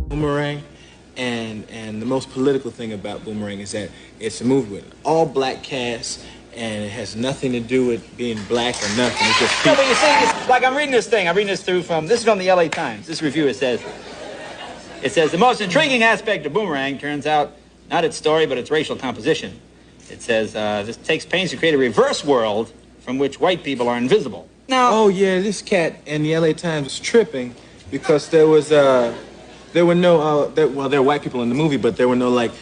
Boomerang, and the most political thing about Boomerang is that it's a movie with an all-black cast, and it has nothing to do with being black or nothing. It's just no, but you see, it's like I'm reading this thing. I'm reading this this is from the LA Times. This review, it says, the most intriguing aspect of Boomerang turns out not its story, but its racial composition. It says, this takes pains to create a reverse world from which white people are invisible. Now, oh yeah, this cat in the LA Times was tripping because there were no there were white people in the movie, but there were no white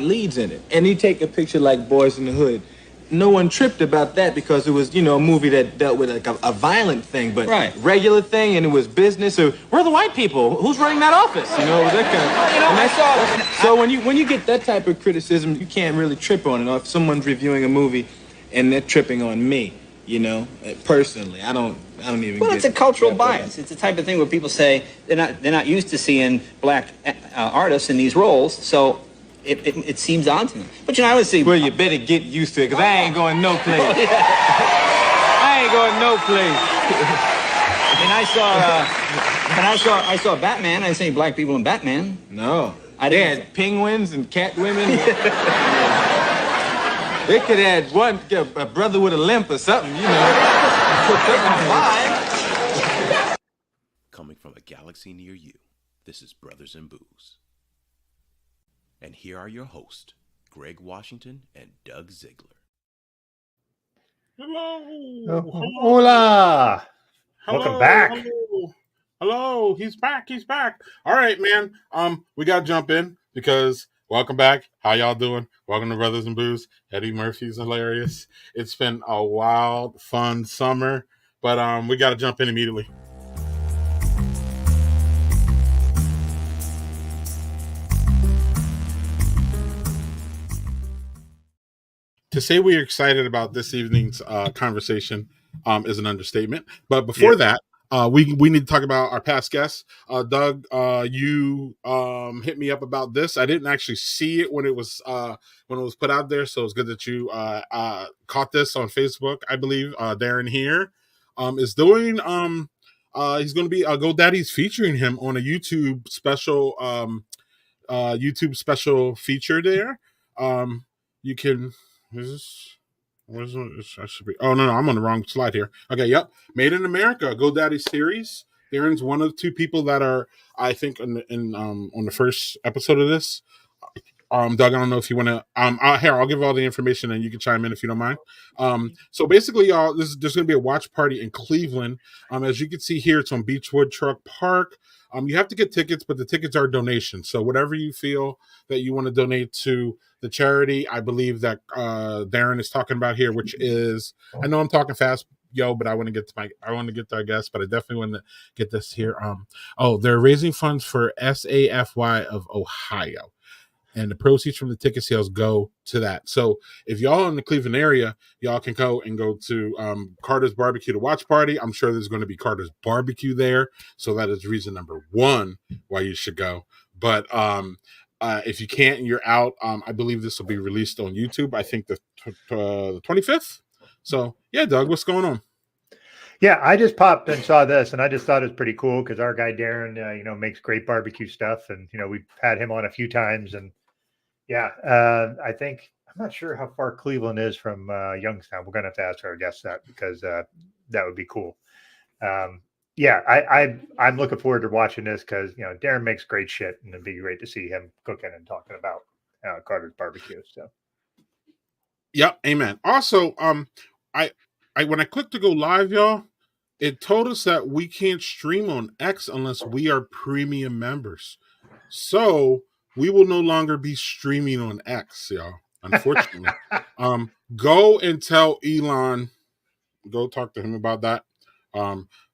leads in it. And you take a picture like Boys in the Hood. No one tripped about that because it was, a movie that dealt with like a violent thing, but right. Regular thing, and it was business. So we're the white people. Who's running that office? It was that kind of. So when you get that type of criticism, you can't really trip on it. Or if someone's reviewing a movie and they're tripping on me, personally, I don't even. Well, it's a cultural bias. It's the type of thing where people say they're not used to seeing black artists in these roles, so it seems odd to them. But I would see. Well, you better get used to it, because I ain't going no place. I ain't going no place. And I saw Batman. I didn't see any black people in Batman. No. They had penguins and cat women. They could have had a brother with a limp or something, Coming from a galaxy near you, this is Brothers in Booze. And here are your hosts, Greg Washington and Doug Ziegler. Hello. Hola. Welcome back. Hello. He's back. All right, man. We got to jump in because welcome back. How y'all doing? Welcome to Brothers in Booze. Eddie Murphy's hilarious. It's been a wild, fun summer, but we got to jump in immediately. To say we're excited about this evening's conversation is an understatement. But before that, we need to talk about our past guests. Doug, you hit me up about this. I didn't actually see it when it was put out there, so it's good that you caught this on Facebook. I believe Darren here is doing. He's going to be GoDaddy's featuring him on a YouTube special feature there. You can. I should be. Oh no, I'm on the wrong slide here. Okay, yep. Made in America, GoDaddy series. Darren's one of two people that are, I think, on the first episode of this. Doug, I don't know if you want to. Here, I'll give all the information and you can chime in if you don't mind. So basically, y'all, there's going to be a watch party in Cleveland. As you can see here, it's on Beechwood Truck Park. You have to get tickets, but the tickets are donations. So whatever you feel that you want to donate to the charity, I believe that Darren is talking about here, which is, I know I'm talking fast, but I want to get to our guests, but I definitely want to get this here. They're raising funds for SAFY of Ohio, and the proceeds from the ticket sales go to that. So if y'all in the Cleveland area, y'all can go to Carter's Barbecue to watch party. I'm sure there's going to be Carter's Barbecue there, so that is reason number one why you should go. But if you can't and you're out, I believe this will be released on YouTube. I think the 25th. So yeah, Doug, what's going on? Yeah, I just popped and saw this, and I just thought it was pretty cool because our guy Darren, makes great barbecue stuff, and we've had him on a few times, and yeah, I think I'm not sure how far Cleveland is from Youngstown. We're gonna have to ask our guests that because that would be cool. Yeah, I'm looking forward to watching this because Darren makes great shit, and it'd be great to see him cooking and talking about Carter's Barbecue. So, yep, amen. Also, I when I clicked to go live, y'all, it told us that we can't stream on X unless we are premium members. So we will no longer be streaming on X, y'all. Unfortunately, go and tell Elon. Go talk to him about that.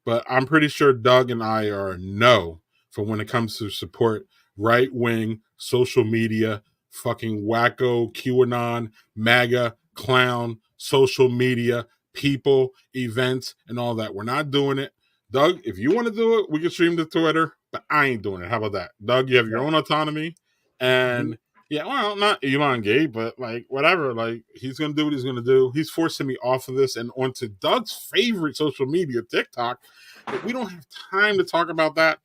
But I'm pretty sure Doug and I are no for when it comes to support right-wing social media, fucking wacko, QAnon, MAGA, clown, social media, people, events, and all that. We're not doing it. Doug, if you want to do it, we can stream to Twitter, but I ain't doing it. How about that? Doug, you have your own autonomy. And yeah, well, not elongate, but like whatever. Like he's gonna do what he's gonna do. He's forcing me off of this and onto Doug's favorite social media, TikTok. But we don't have time to talk about that.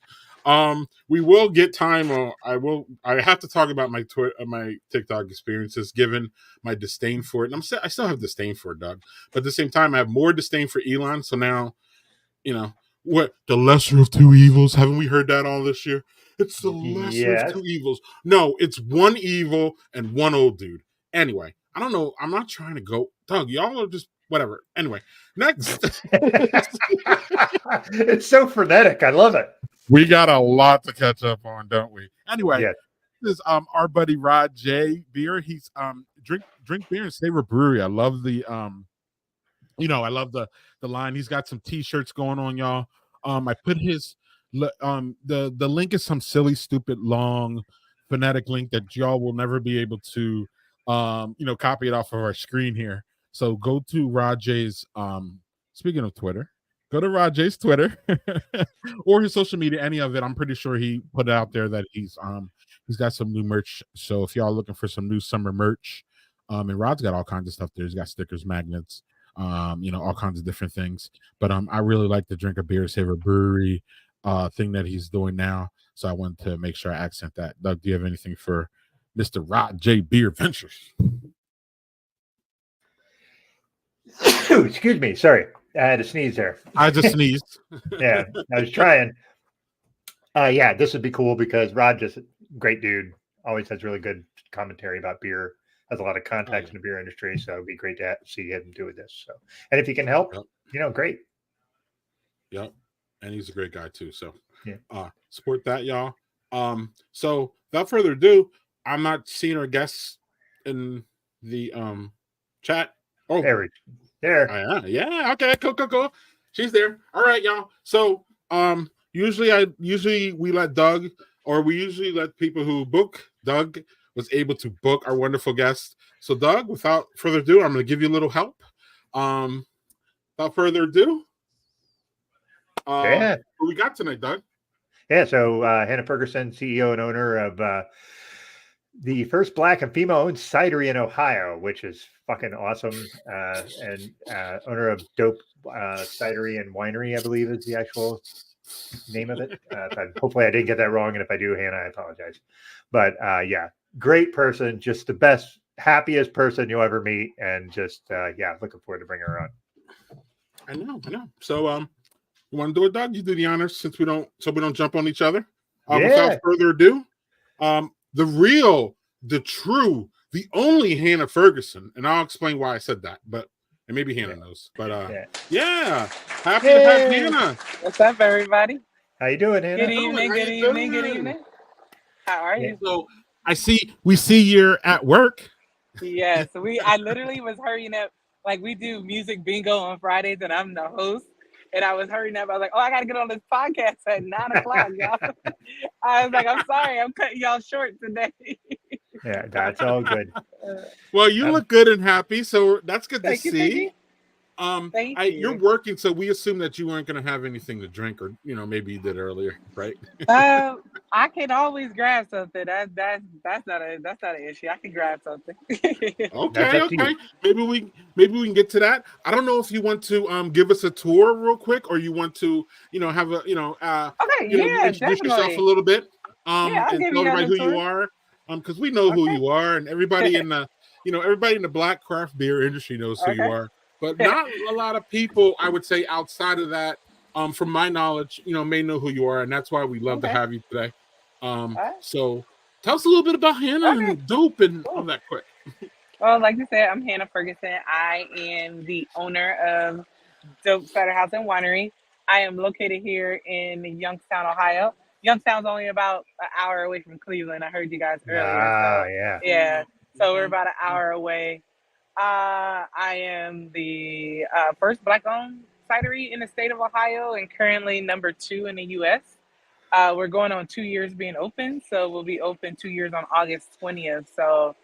We will get time. I have to talk about my my TikTok experiences, given my disdain for it. And I still have disdain for it, Doug. But at the same time, I have more disdain for Elon. So now, what the lesser of two evils? Haven't we heard that all this year? It's the lesser of two evils. No, it's one evil and one old dude. Anyway, I don't know. I'm not trying to go, Doug. Y'all are just whatever. Anyway, next. It's so frenetic. I love it. We got a lot to catch up on, don't we? Anyway, this is our buddy Rod J. Beer. He's drink beer and savor brewery. I love the I love the line. He's got some t-shirts going on, y'all. I put his the link is some silly, stupid, long phonetic link that y'all will never be able to copy it off of our screen here. So go to Rod J's speaking of Twitter. Go to Rod J's Twitter or his social media, any of it. I'm pretty sure he put it out there that he's got some new merch. So if y'all looking for some new summer merch, and Rod's got all kinds of stuff there. He's got stickers, magnets, all kinds of different things. But I really like the Drink a Beer Saver Brewery thing that he's doing now. So I wanted to make sure I accent that. Doug, do you have anything for Mr. Rod J. Beer Ventures? Excuse me. Sorry. I had to sneeze there. I just sneezed. Yeah, I was trying. This would be cool because Rod just great dude. Always has really good commentary about beer. Has a lot of contacts in the beer industry, so it'd be great to see him do this. So, and if he can help, great. Yep, and he's a great guy too. So, support that, y'all. So without further ado, I'm not seeing our guests in the chat. Oh, there. Yeah. Okay. Cool. She's there. All right, y'all. So, usually we let Doug, or we usually let people who book. Doug was able to book our wonderful guest. So, Doug, without further ado, I'm going to give you a little help. Without further ado, what we got tonight, Doug? Yeah. So, Hannah Ferguson, CEO and owner of the first Black and female-owned cidery in Ohio, which is fucking awesome. And owner of Dope Cidery and Winery, I believe is the actual name of it. Hopefully I didn't get that wrong. And if I do, Hannah, I apologize. But great person. Just the best, happiest person you'll ever meet. And just, looking forward to bringing her on. I know. So, you want to do it, Doug? You do the honors since we don't jump on each other. Without further ado, the real, the true, the only Hannah Ferguson, and I'll explain why I said that, and maybe Hannah knows. But happy to have Hannah. What's up, everybody? How you doing, Hannah? Good evening. How are you? So we see you're at work. Yes, I literally was hurrying up. Like we do music bingo on Fridays, and I'm the host. And I was hurrying up. I was like, I got to get on this podcast at 9:00, y'all. I was like, I'm sorry. I'm cutting y'all short today. Yeah, that's all good. Well, you look good and happy, so that's good to see. Thank you. You're working, so we assume that you weren't going to have anything to drink, or maybe you did earlier, right? I can always grab something. That's not an issue. I can grab something. Okay. Maybe we can get to that. I don't know if you want to give us a tour real quick, or you want to have a introduce definitely. yourself a little bit. I'll and give tell you everybody who tour. you are. Because we know who you are, and everybody in the everybody in the Black craft beer industry knows who you are. But not a lot of people, I would say, outside of that, from my knowledge, may know who you are, and that's why we love to have you today. So tell us a little bit about Hannah and Dope and all that quick. Well, like you said, I'm Hannah Ferguson. I am the owner of Dope Cider House and Winery. I am located here in Youngstown, Ohio. Youngstown's only about an hour away from Cleveland. I heard you guys earlier. So we're about an hour away. I am the first Black-owned cidery in the state of Ohio and currently number 2 in the U.S. We're going on 2 years being open, so we'll be open 2 years on August 20th. So,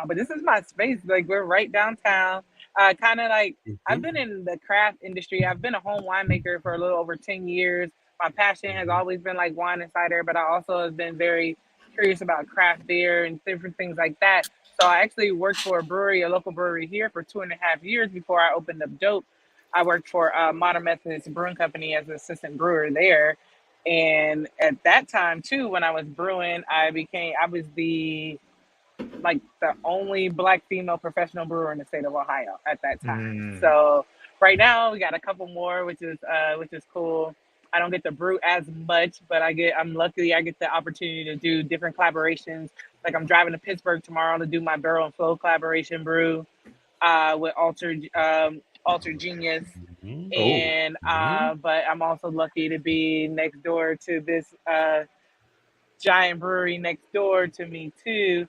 but this is my space. Like we're right downtown. Kind of like I've been Mhm. in the craft industry. I've been a home winemaker for a little over 10 years. My passion has Mhm. always been like wine and cider, but I also have been very curious about craft beer and different things like that. So I actually worked for a brewery, a local brewery here for 2.5 years before I opened up Dope. I worked for Modern Methodist Brewing Company as an assistant brewer there, and at that time too, when I was brewing, I was the only black female professional brewer in the state of Ohio at that time. Mm. So right now we got a couple more, which is cool. I don't get to brew as much, but I'm lucky I get the opportunity to do different collaborations. Like I'm driving to Pittsburgh tomorrow to do my Barrel and Flow collaboration brew with Alter Genius, Mhm. Oh, and Mhm. but I'm also lucky to be next door to this giant brewery next door to me too.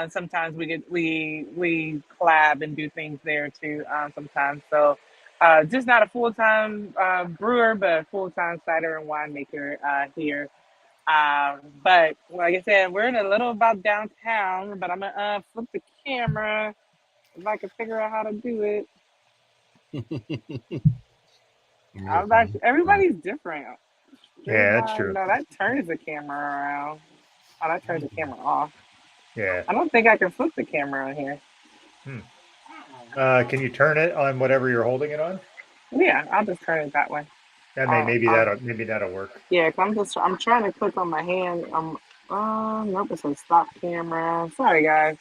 Sometimes we collab and do things there too. Sometimes, so just not a full time brewer, but a full time cider and winemaker here. But like I said, we're in a little about downtown. But I'm gonna flip the camera if I can figure out how to do it. Everybody's different. yeah, that's true. No, that turns the camera around. Oh, that turns the camera off. Yeah. I don't think I can flip the camera on here. Hmm. Can you turn it on whatever you're holding it on? Yeah, I'll just turn it that way. That Uh, maybe uh, that'll work. yeah, I'm trying to click on my hand. Nope, it says stop camera. Sorry, guys.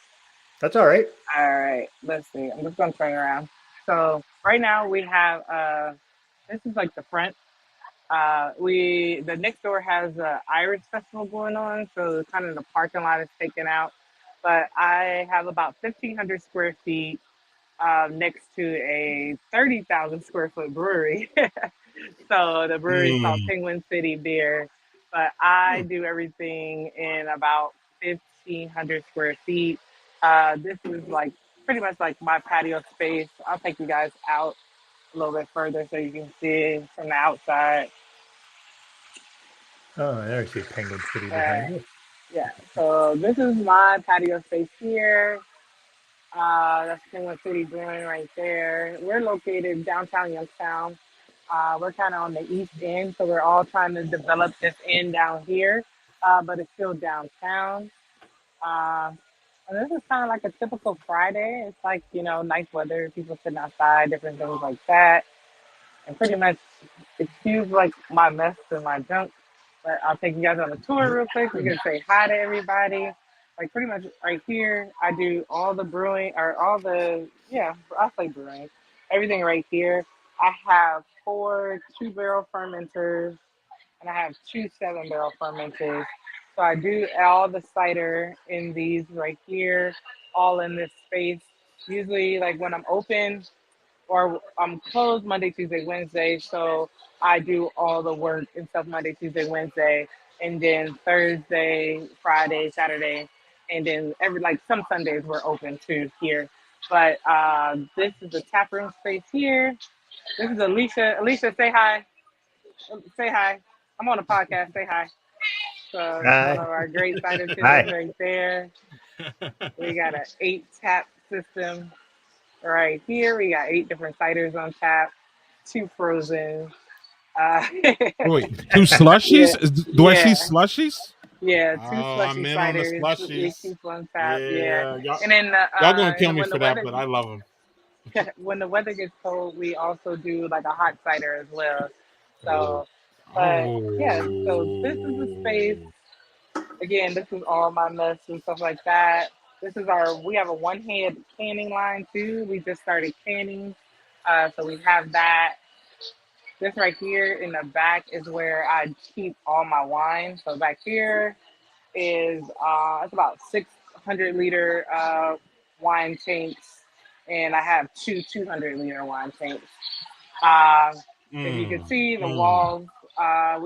That's all right. All right, let's see. I'm just gonna turn around. So right now we have this is like the front. The next door has a Irish festival going on, so kind of the parking lot is taken out. But I have about 1,500 square feet next to a 30,000 square foot brewery. So the brewery is called Mm. Penguin City Beer, but I do everything in about 1,500 square feet. This is like pretty much like my patio space. I'll take you guys out a little bit further so you can see from the outside. Oh, there I see Penguin City Uh, behind you. yeah, so this is my patio space here. That's Penguin City Brewing right there. We're located downtown Youngstown. We're kind of on the east end, so we're all trying to develop this end down here, but it's still downtown. Uh, and this is kind of like a typical Friday. It's like, nice weather, people sitting outside, different things like that. And pretty much excuse like my mess and my junk, but I'll take you guys on a tour real quick. We can say hi to everybody. Like pretty much right here, I do all the brewing or all the yeah, I say brewing, everything right here. I have 4 2-barrel fermenters and I have 2 7-barrel fermenters. So I do all the cider in these right here, all in this space. Usually, like when I'm open, or I'm closed Monday, Tuesday, Wednesday. So I do all the work and stuff Monday, Tuesday, Wednesday, and then Thursday, Friday, Saturday, and then every like some Sundays we're open too here. But this is the tap room space here. This is Alicia. Alicia, say hi. Say hi. I'm on a podcast. Say hi. So it's one Hi. of our great cider tenders Hi. right there. We got an 8 tap system right here. We got 8 different ciders on tap, 2 frozen. Uh, Oh, wait, two slushies? yeah, Do I see yeah, slushies? yeah. Two Oh, I'm slushy in on the ciders. We slushies. keep on tap. Yeah, Yeah, and then y'all gonna kill me when the for that, weather but I love them. when the weather gets cold, we also do like a hot cider as well. Oh, So, but yeah. So this is the space. oh, Again, this is all my nuts and stuff like that. We have a one-hand canning line too. We just started canning. So we have that. This right here in the back is where I keep all my wine. So back here is it's about 600 liter wine tanks, and I have 200 liter wine tanks. Uh, if you can mm, see the mm, walls, I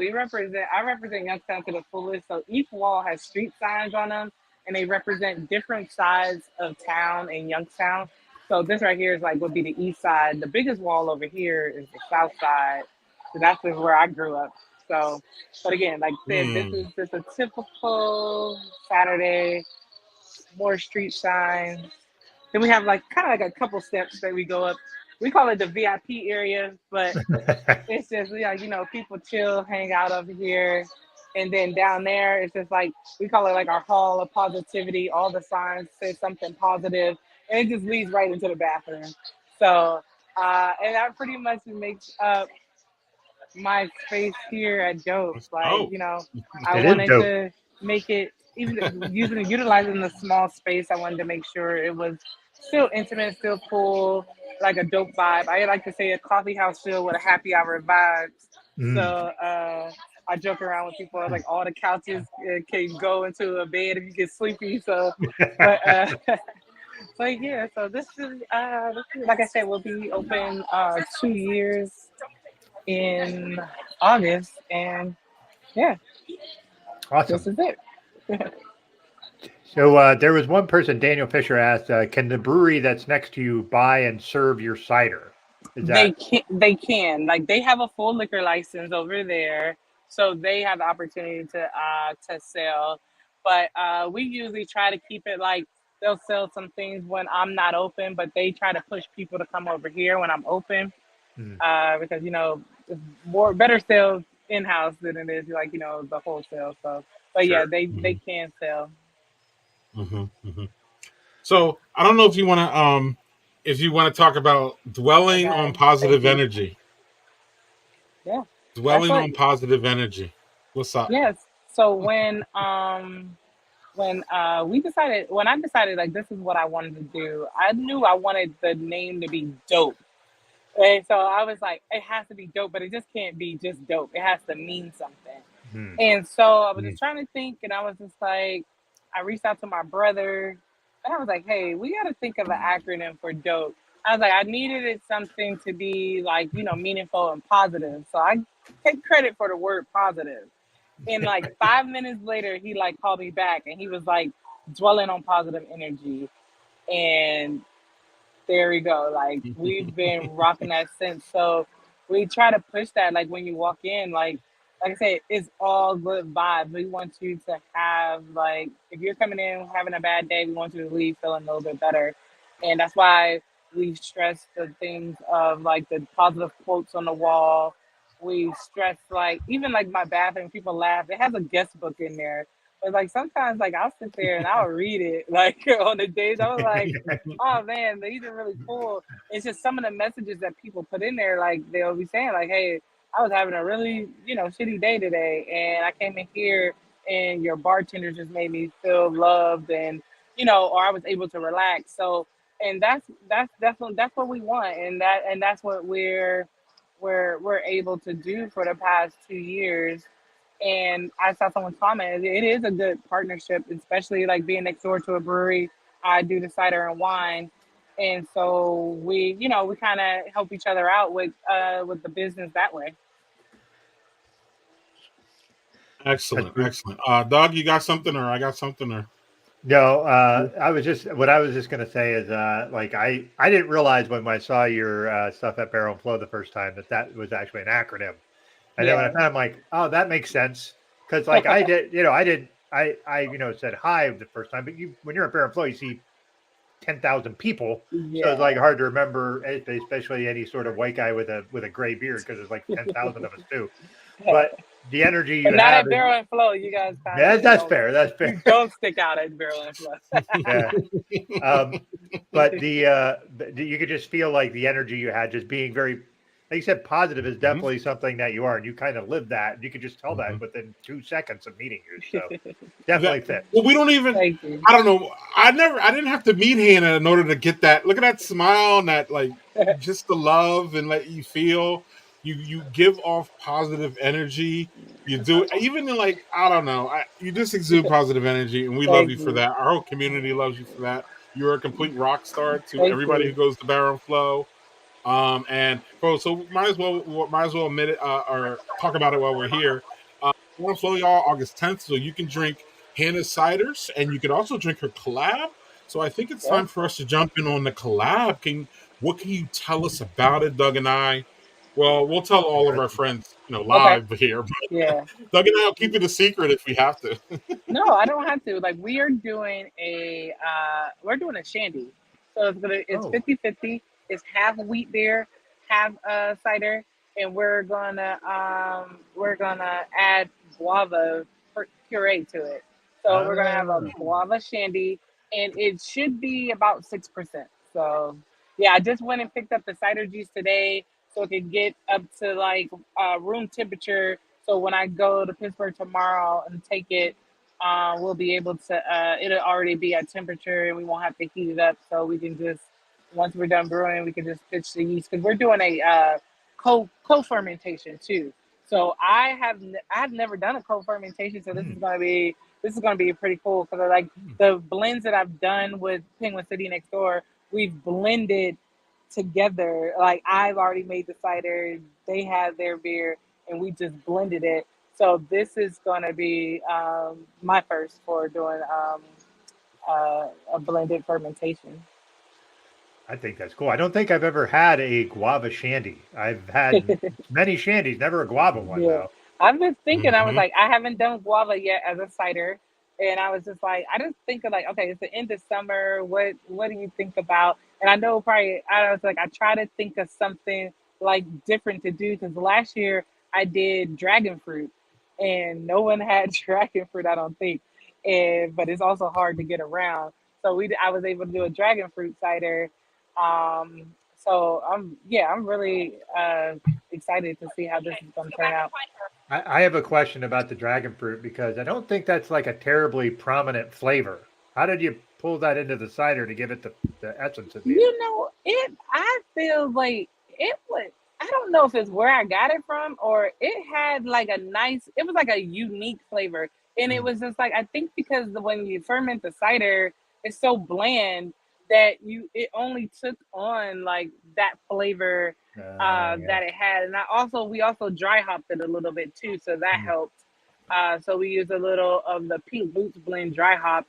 represent Youngstown to the fullest. So each wall has street signs on them, and they represent different sides of town in Youngstown. So this right here is like would be the east side. The biggest wall over here is the south side. So that's where I grew up. So, but again, like I said, this Mm. is just a typical Saturday, more street signs. Then we have like kind of like a couple steps that we go up. We call it the VIP area, but it's just like people chill, hang out over here, and then down there it's just like we call it like our hall of positivity. All the signs say something positive, and it just leads right into the bathroom. So, and that pretty much makes up my space here at Dope. Like, Oh, I It is wanted dope. to make it even utilizing the small space. I wanted to make sure it was still intimate, still cool, like a dope vibe. I like to say a coffee house filled with a happy hour vibe. So Mm. I joke around with people like all the couches can go into a bed if you get sleepy. So, but but yeah, so this is like I said, we'll be open 2 years in August, and yeah, this Awesome. is it. So there was one person, Daniel Fisher asked, can the brewery that's next to you buy and serve your cider? Is They that can, they can, like they have a full liquor license over there, so they have the opportunity to sell. But we usually try to keep it like they'll sell some things when I'm not open, but they try to push people to come over here when I'm open, mm, because it's more better sales in house than it is like the wholesale. So, but yeah, sure? they can sell. hmm hmm So I don't know if you want to talk about I dwelling got on it. Thank positive you. energy. Yeah, that's Dwelling what. on positive energy. What's up? Yes. So when we decided when I decided like this is what I wanted to do, I knew I wanted the name to be dope. And so I was like, it has to be dope, but it just can't be just dope. It has to mean something. Mm, And so I was Mm. just trying to think, and I was just like, I reached out to my brother, and I was like, hey, we got to think of an acronym for dope. I was like, I needed it something to be like, meaningful and positive. So I take credit for the word positive. And like 5 minutes later, he like called me back, and he was like dwelling on positive energy. And there we go. Like we've been rocking that since. So we try to push that. Like when you walk in, like I said, it's all good vibes. We want you to have like if you're coming in having a bad day, we want you to leave feeling a little bit better. And that's why we stress the things of like the positive quotes on the wall. We stress like even like my bathroom, people laugh. It has a guest book in there. But like sometimes like I'll sit there and I'll read it like on the days I was like, oh man, these are really cool. It's just some of the messages that people put in there, like they'll be saying, like, hey, I was having a really, shitty day today, and I came in here, and your bartender just made me feel loved, and or I was able to relax. So, and that's what we want, and that's what we're able to do for the past 2 years. And I saw someone comment, it is a good partnership, especially like being next door to a brewery. I do the cider and wine. And so we kind of help each other out with the business that way. that's Excellent, pretty. excellent. Doug, you got something, or I got something, or No, I was just gonna say is like I didn't realize when I saw your stuff at Barrel and Flow the first time that was actually an acronym. And then when I Yeah. found, I'm like, oh, that makes sense because like I did, I did, I said hi the first time, but you when you're at Barrel and Flow, you see 10,000 people, so it's like Yeah. hard to remember, especially any sort of white guy with a gray beard because there's like 10,000 of us too. But the energy But you not have at is Barrel and Flow. You guys kind of that's fair. That's fair. you don't stick out at Barrel and Flow. Yeah. Um, but you could just feel like the energy you had just being very, like you said, positive is Mhm, definitely something that you are, and you kind of live that. You could just tell that mhm. within 2 seconds of meeting you. So That definitely fits. well, we don't even. Thank you. I don't know. I didn't have to meet Hannah in order to get that. Look at that smile and that like just the love and let you feel. You give off positive energy. You do even in like I don't know. You just exude positive energy, and we love Thank you for you. that. Our whole community loves you for that. You're a complete rock star to Thank everybody who you. goes to Barrel Flow. And bro, so might as well admit it or talk about it while we're here. Barrel Flow, y'all, August 10th, so you can drink Hannah's ciders, and you can also drink her collab. So I think it's Yeah. time for us to jump in on the collab. What can you tell us about it, Doug and I? Well, we'll tell all of our friends, Okay. live here. Yeah. Doug and I will keep it a secret if we have to. No, I don't have to. Like we are doing we're doing a shandy. So it's Oh, 50-50. It's half wheat beer, half cider, and we're gonna add guava puree to it. So we're gonna have a ah, guava shandy, and it should be about 6%. So yeah, I just went and picked up the cider juice today so it could get up to like room temperature. So when I go to Pittsburgh tomorrow and take it, we'll be able to it'll already be at temperature and we won't have to heat it up, so we can just once we're done brewing we can just pitch the yeast because we're doing a co-fermentation too. So I've never done a co-fermentation, so hmm. this is going to be pretty cool because like the blends that I've done with Penguin City Next Door, we've blended together. Like I've already made the cider, they had their beer, and we just blended it. So this is going to be my first for doing a blended fermentation. I think that's cool. I don't think I've ever had a guava shandy. I've had many shandies, never a guava one Yeah. though. I've been thinking, I was Hmm. like, I haven't done guava yet as a cider. And I was just like, I just think of like, okay, it's the end of summer. What do you think about? And I know probably I was like, I try to think of something like different to do because last year I did dragon fruit and no one had dragon fruit, I don't think. And but it's also hard to get around. So I was able to do a dragon fruit cider. So I'm really excited to see how this is going to turn out. I have a question about the dragon fruit because I don't think that's like a terribly prominent flavor. How did you pull that into the cider to give it the essence at the end? You know, I feel like it was. I don't know if it's where I got it from or it had like a nice. It was like a unique flavor, and it Mm. was just like I think because when you ferment the cider, it's so bland that it only took on like that flavor Yeah. that it had, and we also dry hopped it a little bit too, so that Mm. helped. So we used a little of the Pink Boots blend dry hop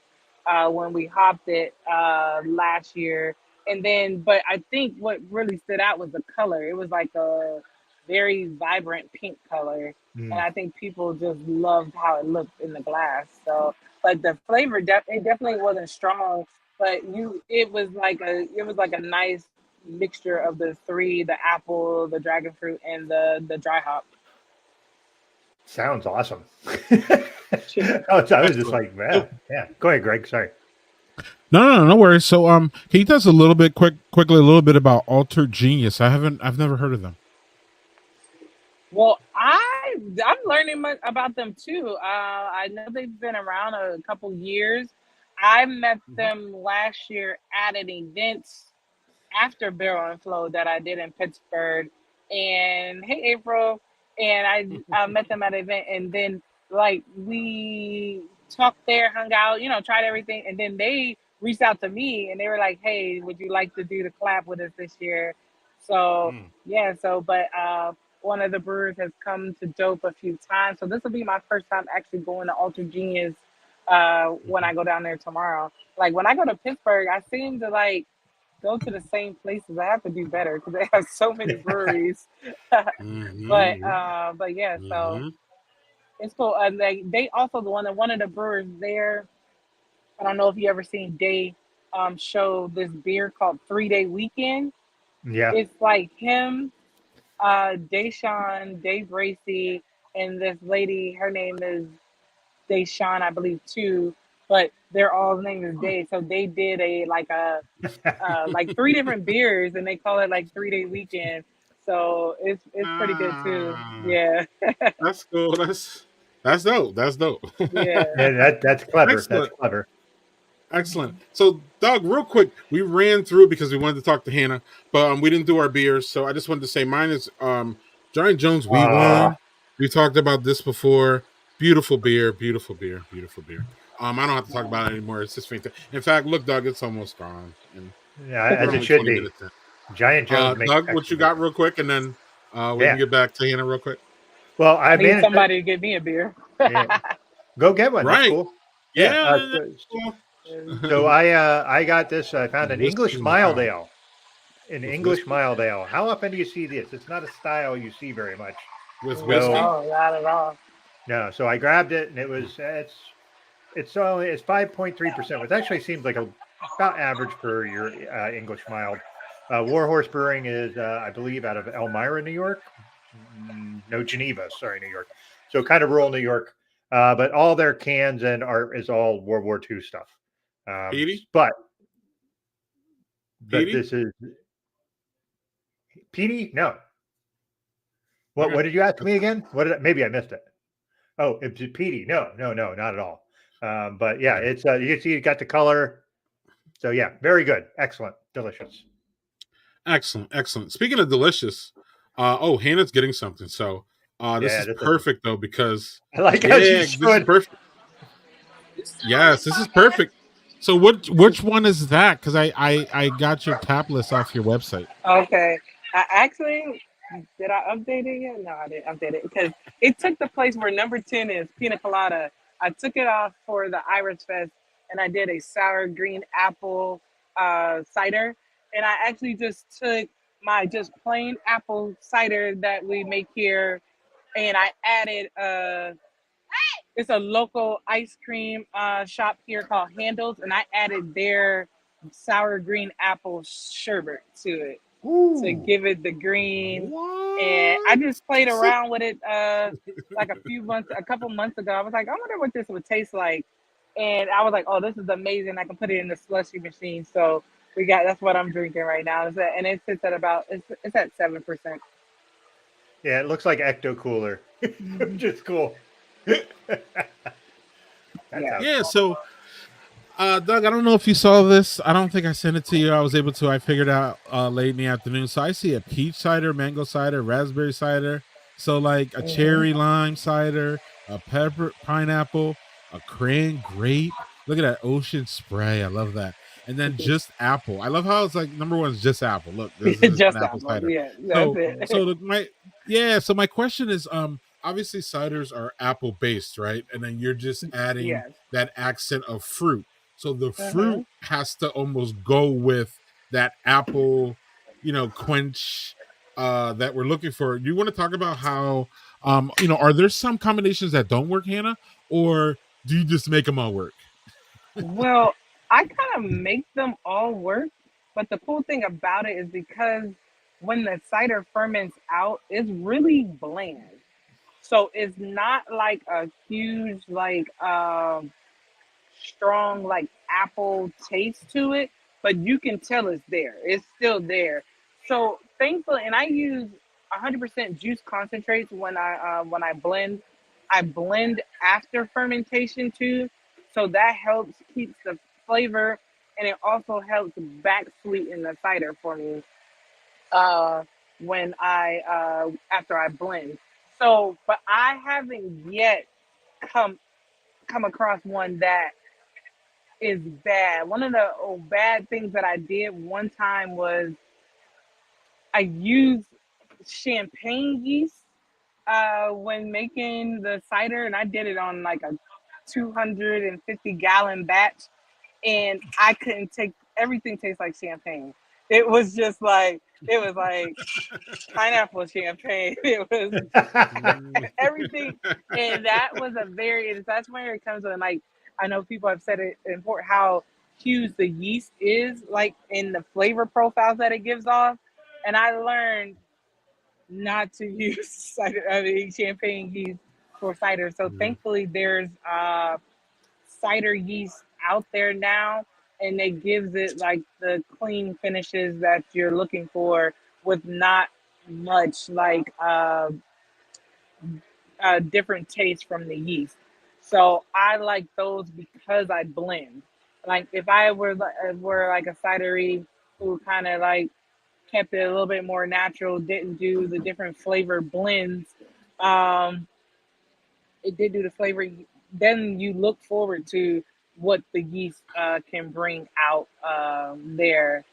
when we hopped it last year. And then, but I think what really stood out was the color. It was like a very vibrant pink color. And Mm. I think people just loved how it looked in the glass. So, but the flavor, it definitely wasn't strong, but it was like a nice mixture of the three, the apple, the dragon fruit, and the dry hop. Sounds awesome. I was just Excellent. like, yeah, yeah. Go ahead, Greg. Sorry. No worries. So, can you tell us a little bit, quickly, a little bit about Altered Genius? I've never heard of them. Well, I'm learning much about them too. I know they've been around a couple years. I met Mhm. them last year at an event after Barrel and Flow that I did in Pittsburgh. And hey, April, and I met them at an event, and then like we talked there, hung out, tried everything, and then they reached out to me and they were like, "Hey, would you like to do the collab with us this year?" So Mm. yeah, but one of the brewers has come to Dope a few times, so this will be my first time actually going to Ultra Genius when Mhm. I go down there tomorrow. Like when I go to Pittsburgh, I seem to like go to the same places. I have to do better because they have so many breweries. Mhm. But yeah, so Mhm. it's cool. And they also one of the brewers there. I don't know if you ever seen Day show this beer called 3 Day Weekend. Yeah. It's like him, Deshawn, Dave Racy, and this lady. Her name is Deshawn, I believe too. But their all name is Day. So they did like three different beers, and they call it like 3 Day Weekend. So it's pretty good too. Ah, Yeah, that's cool. That's dope. That's dope. yeah. Yeah, that's clever. That's Excellent. clever. Excellent. So, Doug, real quick, we ran through because we wanted to talk to Hannah, but we didn't do our beers. So I just wanted to say mine is Giant Jones Wheat Uh, One. We talked about this before. Beautiful beer, beautiful beer, beautiful beer. I don't have to talk about it anymore. It's just fantastic. In fact, look, Doug, it's almost gone, and yeah, we're as it only should 20 be. minutes in. Giant Jones makes Doug, what you excellent got, beer. real quick, and then we can Yeah. get back to Hannah real quick. Well, I I need managed to. somebody to get me a beer. Yeah, go get one. That's Right? cool. Yeah. Yeah. So I got this. I found an Whiskey English in the mild car ale. An with English whiskey. mild ale. How often do you see this? It's not a style you see very much with So- whiskey. No, not at all. No, so I grabbed it, and it was it's 5.3%, which actually seems like about average for your English mild. Warhorse Brewing is, I believe, out of Elmira, New York. No, Geneva, sorry, New York. So kind of rural New York, but all their cans and art is all World War II stuff. Petey? But Petey? this is Petey. No. What Okay. What did you ask me again? Maybe I missed it. Oh, it's Petey. No, not at all. But yeah, it's you can see it got the color. So yeah, very good, excellent, delicious. Excellent. Speaking of delicious, Hannah's getting something. So this Yeah, is this is- perfect though, because I like how she this is should. perfect. Yes, this is perfect. So which one is that? Because I got your tap list off your website. Okay. I actually did I update it yet? No, I didn't update it because it took the place where number 10 is pina colada. I took it off for the Irish Fest and I did a sour green apple cider. And I actually just took my just plain apple cider that we make here and I added it's a local ice cream shop here called Handles, and I added their sour green apple sherbet to it to Ooh. give it the green. What? And I just played around with it like a couple months ago. I was like, I wonder what this would taste like. And I was like, oh, this is amazing. I can put it in the slushy machine. So that's what I'm drinking right now. And it sits at it's at 7%. Yeah, it looks like Ecto Cooler, which is cool. Yeah, so Doug, I don't know if you saw this. I don't think I sent it to you. I was able to. I figured out late in the afternoon. So I see a peach cider, mango cider, raspberry cider. So like a cherry lime cider, a pepper pineapple, a cran grape. Look at that ocean spray. I love that. And then just apple. I love how it's like number one is just apple. Look, this is Just an apple cider. Yeah, that's it. So my question is, obviously ciders are apple based, right? And then you're just adding Yes. that accent of fruit. So the Uh-huh. fruit has to almost go with that apple, quench that we're looking for. Do you want to talk about how, are there some combinations that don't work, Hannah, or do you just make them all work? Well, I kind of make them all work, but the cool thing about it is because when the cider ferments out, it's really bland. So it's not like a huge, like strong, like apple taste to it, but you can tell it's there. It's still there. So thankfully, and I use 100% juice concentrates when I blend. I blend after fermentation too, so that helps keeps the flavor, and it also helps back sweeten the cider for me when I after I blend. So, but I haven't yet come across one that is bad. One of the bad things that I did one time was I used champagne yeast when making the cider, and I did it on like a 250-gallon batch, and I couldn't take everything tastes like champagne. It was like pineapple champagne. It was everything, and that's where it comes in. Like I know people have said it important how huge the yeast is, like in the flavor profiles that it gives off, and I learned not to use champagne yeast for cider. So thankfully, there's cider yeast out there now, and it gives it like the clean finishes that you're looking for with not much like different taste from the yeast. So I like those because I blend. Like if I were like a cidery who kind of like kept it a little bit more natural, didn't do the different flavor blends. Um, it did do the flavor. Then you look forward to what the yeast can bring out there.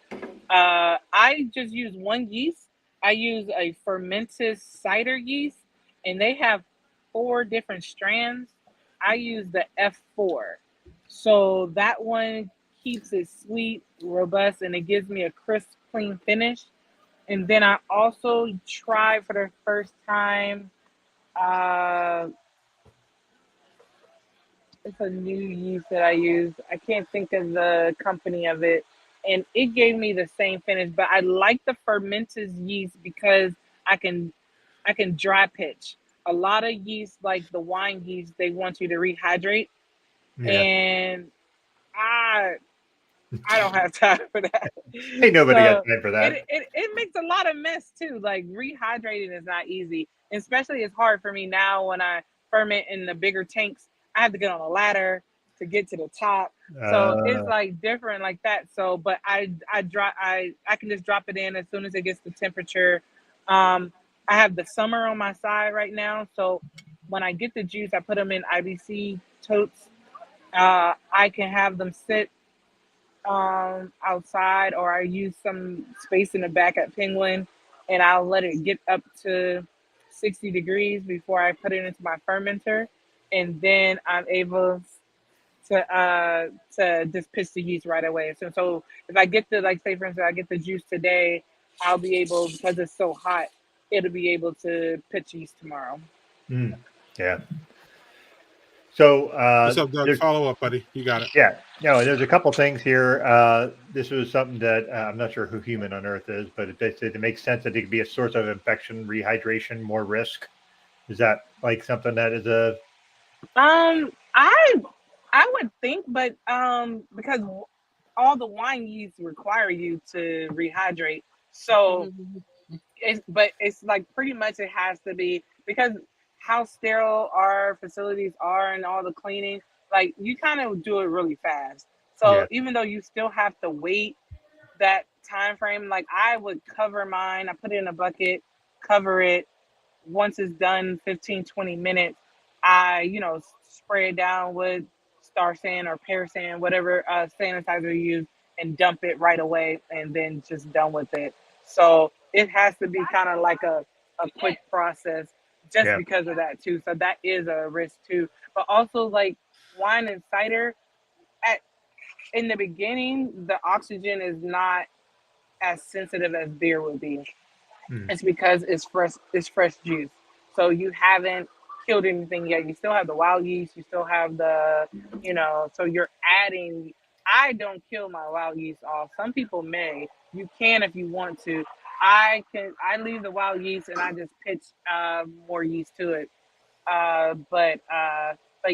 I just use one yeast. I use a fermented cider yeast, and they have 4 different strands. I use the F4. So that one keeps it sweet, robust, and it gives me a crisp, clean finish. And then I also tried for the first time Uh, it's a new yeast that I use. I can't think of the company of it, and it gave me the same finish. But I like the fermented yeast because I can I can dry pitch. A lot of yeast, like the wine yeast, they want you to rehydrate, Yeah. and I I don't have time for that. Ain't nobody got So time for that. it makes a lot of mess too. Like rehydrating is not easy. Especially it's hard for me now when I ferment in the bigger tanks. I have to get on a ladder to get to the top. So it's Uh, like different like that. So but I can just drop it in as soon as it gets the temperature. Um I have the summer on my side right now. So when I get the juice, I put them in IBC totes. I can have them sit outside, or I use some space in the back at Penguin, and I'll let it get up to 60 degrees before I put it into my fermenter, and then I'm able to just pitch the yeast right away. So if I get the, like, say for instance I get the juice today, I'll be able, because it's so hot, it'll be able to pitch yeast tomorrow. mm, yeah. So What's up, Doug? there's Follow up, buddy. You got it. yeah, no, there's a couple things here. This was something that I'm not sure who human on earth is, but it makes sense that it could be a source of infection, rehydration, more risk. Is that like something that is a Um, I I would think, but because all the wine yeasts require you to rehydrate, so it's like pretty much it has to be, because how sterile our facilities are and all the cleaning, like you kind of do it really fast. So yeah? even though you still have to wait that time frame, like I would cover mine, I put it in a bucket, cover it. Once it's done, 15 20 minutes, I spray it down with star sand or pear sand, whatever sanitizer you use, and dump it right away, and then just done with it. So it has to be kind of like a quick process, just Yeah. because of that too. So that is a risk too. But also, like wine and cider, at in the beginning the oxygen is not as sensitive as beer would be. Mm, It's because it's fresh juice. So you haven't killed anything yet. You still have the wild yeast, you still have so you're adding. I don't kill my wild yeast off. Some people may. You can if you want to. I leave the wild yeast and I just pitch more yeast to it. But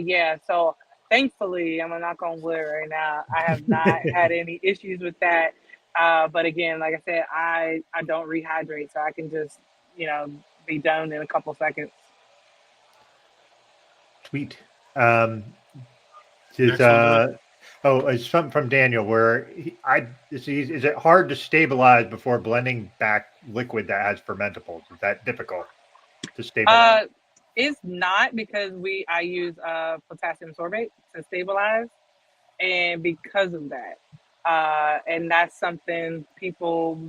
yeah, so thankfully, I'm gonna knock on wood right now. I have not had any issues with that. But again, like I said, I don't rehydrate, so I can just you know be done in a couple seconds. sweet. Um, is Next one, brother. it's something from Daniel where is it hard to stabilize before blending back liquid that has fermentables? Is that difficult to stabilize? Uh, it's not, because I use potassium sorbate to stabilize, and because of that, and that's something people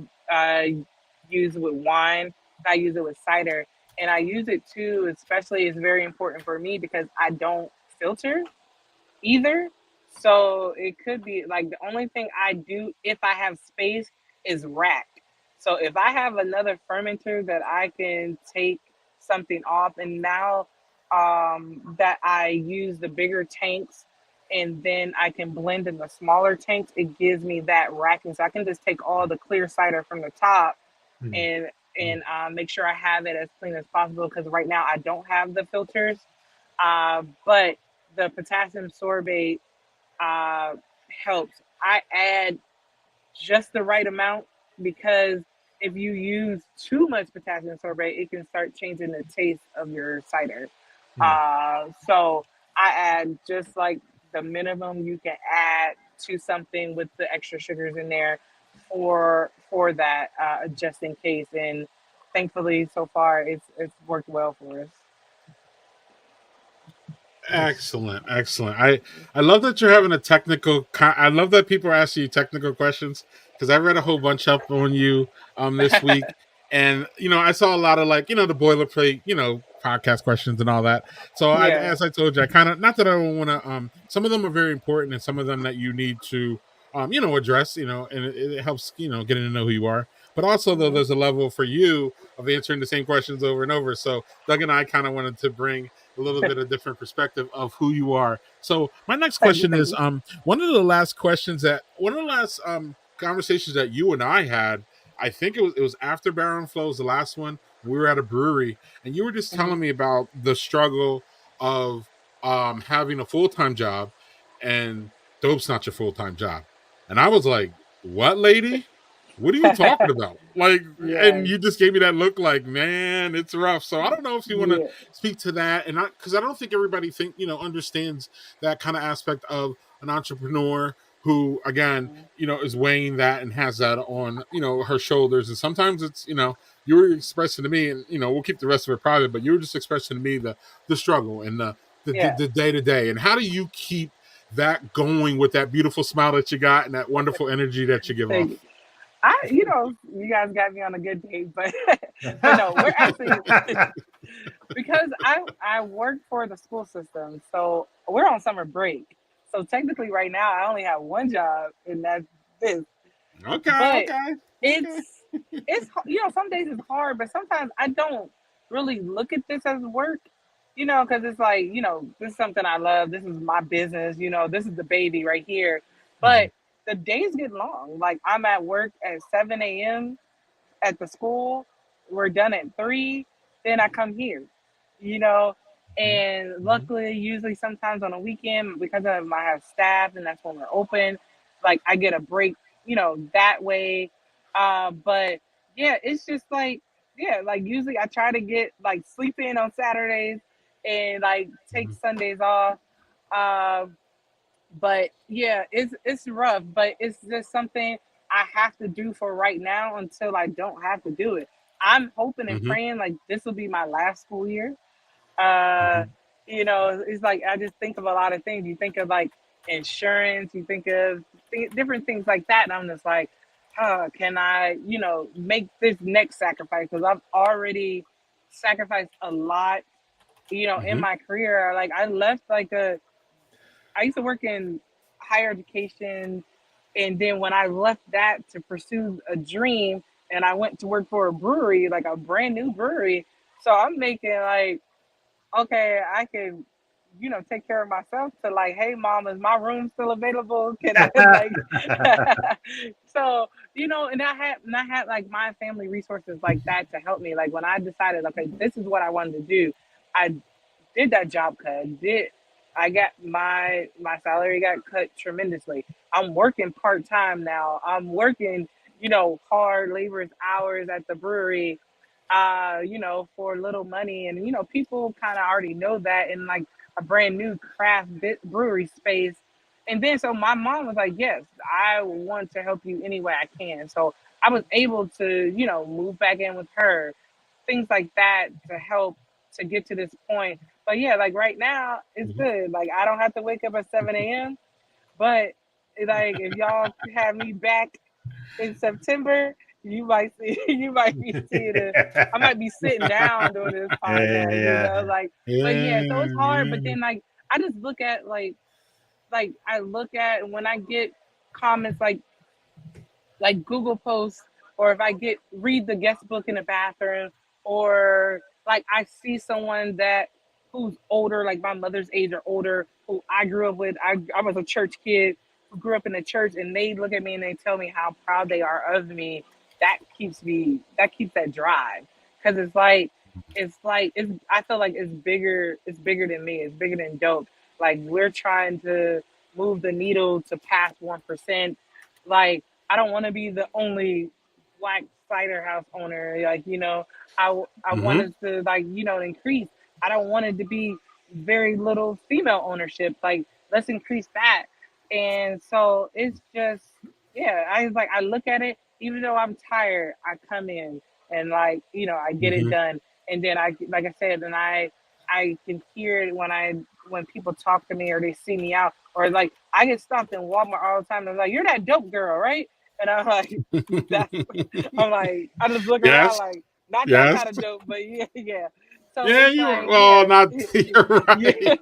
use with wine. I use it with cider, and I use it too. Especially, it's very important for me because I don't filter either. So it could be like the only thing I do if I have space is rack. So if I have another fermenter that I can take something off, and now that I use the bigger tanks, and then I can blend in the smaller tanks, it gives me that racking. So I can just take all the clear cider from the top Mm, and make sure I have it as clean as possible, because right now I don't have the filters. But the potassium sorbate uh, helps. I add just the right amount, because if you use too much potassium sorbate, it can start changing the taste of your cider. mm. So I add just like the minimum you can add to something with the extra sugars in there for that, just in case. And thankfully, so far, it's worked well for us. Nice. Excellent, excellent. I love that you're having a technical. I love that people are asking you technical questions because I read a whole bunch up on you this week, and I saw a lot of like the boilerplate podcast questions and all that. So Yeah. as I told you, I kind of, not that I don't want to. Some of them are very important, and some of them that you need to address. And it helps getting to know who you are. but also though there's a level for you of answering the same questions over and over. So Doug and I kind of wanted to bring a little bit of different perspective of who you are. So my next Thank you, question thank is you. one of the last conversations that you and I had, I think it was after Barrel and Flow was the last one. We were at a brewery and you were just Mhm. telling me about the struggle of having a full-time job and dope's not your full-time job. And I was like, what, lady? What are you talking about? Like, and Yes, you just gave me that look like, man, it's rough. So I don't know if you want to yeah, speak to that. And because I don't think everybody understands that kind of aspect of an entrepreneur who, again, mhm. is weighing that and has that on, her shoulders. And sometimes it's, you were expressing to me, and, we'll keep the rest of it private, but you were just expressing to me the struggle and Yeah. the day to day. And how do you keep that going with that beautiful smile that you got and that wonderful energy that you give Thank you. off? You guys got me on a good day, but no, we're actually because I work for the school system, so we're on summer break. So technically, right now, I only have one job, and that's this. Okay, But okay, okay. it's some days it's hard, but sometimes I don't really look at this as work, because it's like, this is something I love. This is my business. This is the baby right here. Mhm, But the days get long. Like I'm at work at 7 a.m. at the school. We're done at 3. Then I come here, you know. mhm, And mhm, luckily, usually sometimes on a weekend, because I have staff and that's when we're open, like I get a break, that way. But yeah, it's just like, yeah, like usually I try to get like sleep in on Saturdays and like take mhm, Sundays off. Um, but yeah, it's rough, but it's just something I have to do for right now until I don't have to do it. I'm hoping and mhm, praying like this will be my last school year. uh mhm, it's like I just think of a lot of things. You think of like insurance, you think of different things like that, and I'm just like, can I make this next sacrifice, because I've already sacrificed a lot in mhm, my career. Like I used to work in higher education, and then when I left that to pursue a dream, and I went to work for a brewery, like a brand new brewery. So I'm making like, okay, I can, take care of myself. To like, hey, mom, is my room still available? Can I like? So and I had like my family resources like that to help me. Like when I decided, okay, this is what I wanted to do, I did that job cut. I got my salary got cut tremendously. I'm working part time now. I'm working, hard laborious hours at the brewery, for little money. And people kind of already know that in like a brand new brewery space. And then so my mom was like, "Yes, I want to help you any way I can." So I was able to, move back in with her, things like that to help to get to this point. But yeah, like right now, it's mhm. good. Like I don't have to wake up at 7 a.m. But like if y'all have me back in September, you might see you might be seeing it. I might be sitting down during this Yeah, podcast, yeah. like. But yeah, so Yeah, it's hard. But yeah. then I just look at like I look at when I get comments like Google posts, or if I read the guest book in the bathroom, or like I see someone who's older, like my mother's age or older, who I grew up with. I was a church kid who grew up in the church, and they look at me and they tell me how proud they are of me. That keeps that drive, because it's I feel like it's bigger than me. It's bigger than dope. Like we're trying to move the needle to past 1%. Like I don't want to be the only black cider house owner. Like, I Mhm, wanted to like, increase. I don't want it to be very little female ownership. Like, let's increase that. And so it's just, yeah, I look at it, even though I'm tired, I come in and like, I get it mhm, done. And then like I said, and I can hear it when people talk to me or they see me out, or like I get stopped in Walmart all the time. They're like, "You're that dope girl, right?" And I'm like, "That's." I'm like, I just look around yes, like, not that yes. kind of dope, but yeah, yeah. So Yeah, it's you're like, well, yeah, not you're yeah, right.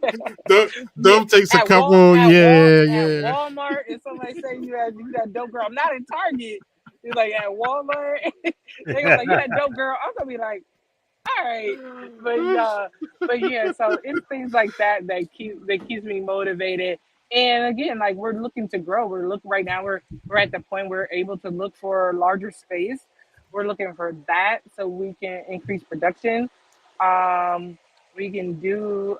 Dope, yeah. dope takes a At Wal couple. at Wal Yeah, at yeah. Walmart, if somebody say you that dope girl, I'm not in Target. It's like at Walmart. They gonna be like, "Yeah, dope girl." I'm gonna be like, "All right," but yeah. So it's things like that that keeps me motivated. And again, like we're looking to grow. Right now. We're at the point we're able to look for larger space. We're looking for that so we can increase production. Um, we can do,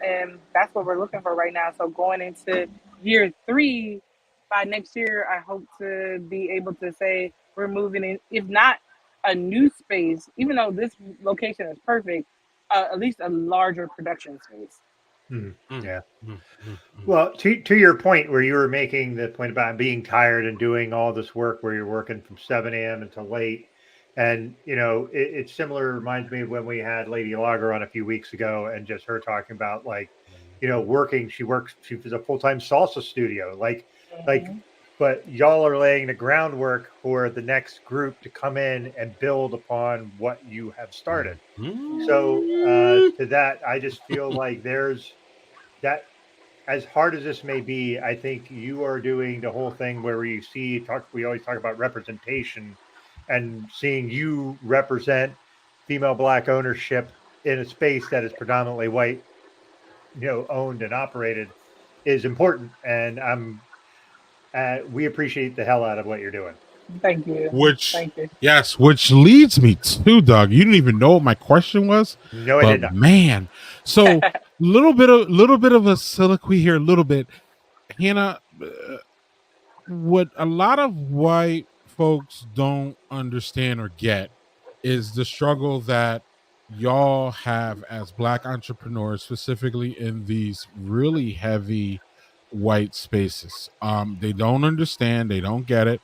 and that's what we're looking for right now. So going into year three, by next year, I hope to be able to say we're moving in, if not a new space, even though this location is perfect, at least a larger production space. Mhm. Mm, Yeah. mm, mm, mm. Well, to your point where you were making the point about being tired and doing all this work where you're working from 7 a.m. until late. And, it's similar, reminds me of when we had Lady Lager on a few weeks ago and just her talking about like, working, she was a full-time salsa studio. Like, Mhm. but y'all are laying the groundwork for the next group to come in and build upon what you have started. So Mm. to that, I just feel like there's that as hard as this may be, I think you are doing the whole thing where we always talk about representation and seeing you represent female black ownership in a space that is predominantly white, owned and operated is important. And we appreciate the hell out of what you're doing. Thank you. Which, Thank you. yes, which leads me to Doug. You didn't even know what my question was, No, I but did not. man, so little bit of a soliloquy here, a little bit. Hannah, what a lot of white folks don't understand or get is the struggle that y'all have as black entrepreneurs, specifically in these really heavy white spaces. They don't understand, they don't get it.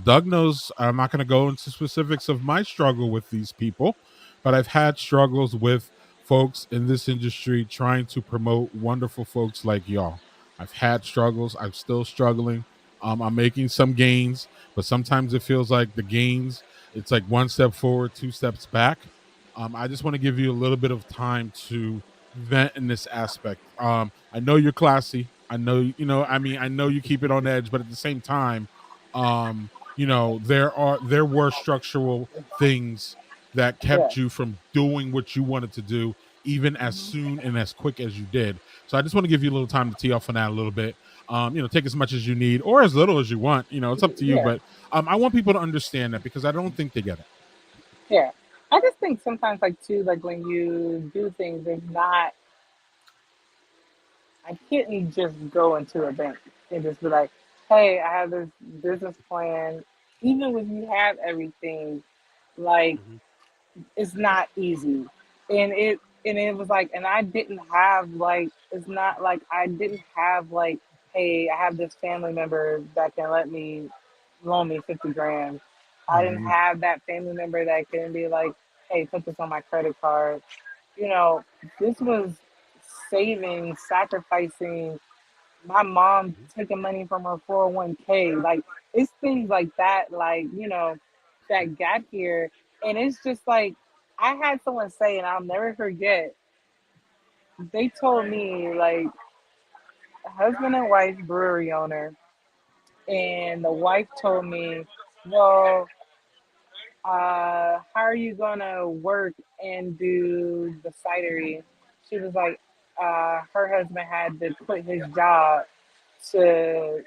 Doug knows I'm not going to go into specifics of my struggle with these people, but I've had struggles with folks in this industry trying to promote wonderful folks like y'all. I've had struggles, I'm still struggling. I'm making some gains, but sometimes it feels like the gains, it's like one step forward, two steps back. I just want to give you a little bit of time to vent in this aspect. I know you're classy. I know, I know you keep it on edge, but at the same time, there were structural things that Yeah. kept you from doing what you wanted to do, even as soon and as quick as you did. So I just want to give you a little time to tee off on that a little bit. Take as much as you need or as little as you want. It's up to you. Yeah. But I want people to understand that because I don't think they get it. Yeah. I just think sometimes, like, too, like when you do things, it's not, I couldn't just go into a bank and just be like, hey, I have this business plan. Even when you have everything, like, Mhm. it's not easy. And it was like, and I didn't have like, it's not like I didn't have like, hey, I have this family member that can let me loan me 50 grand. I didn't Mhm. have that family member that can be like, hey, put this on my credit card. You know, this was saving, sacrificing, my mom taking money from her 401k. Like, it's things like that, like, that got here. And it's just like, I had someone say, and I'll never forget, they told me, like, husband and wife brewery owner, and the wife told me, well, how are you gonna work and do the cidery? She was like, her husband had to quit his job to,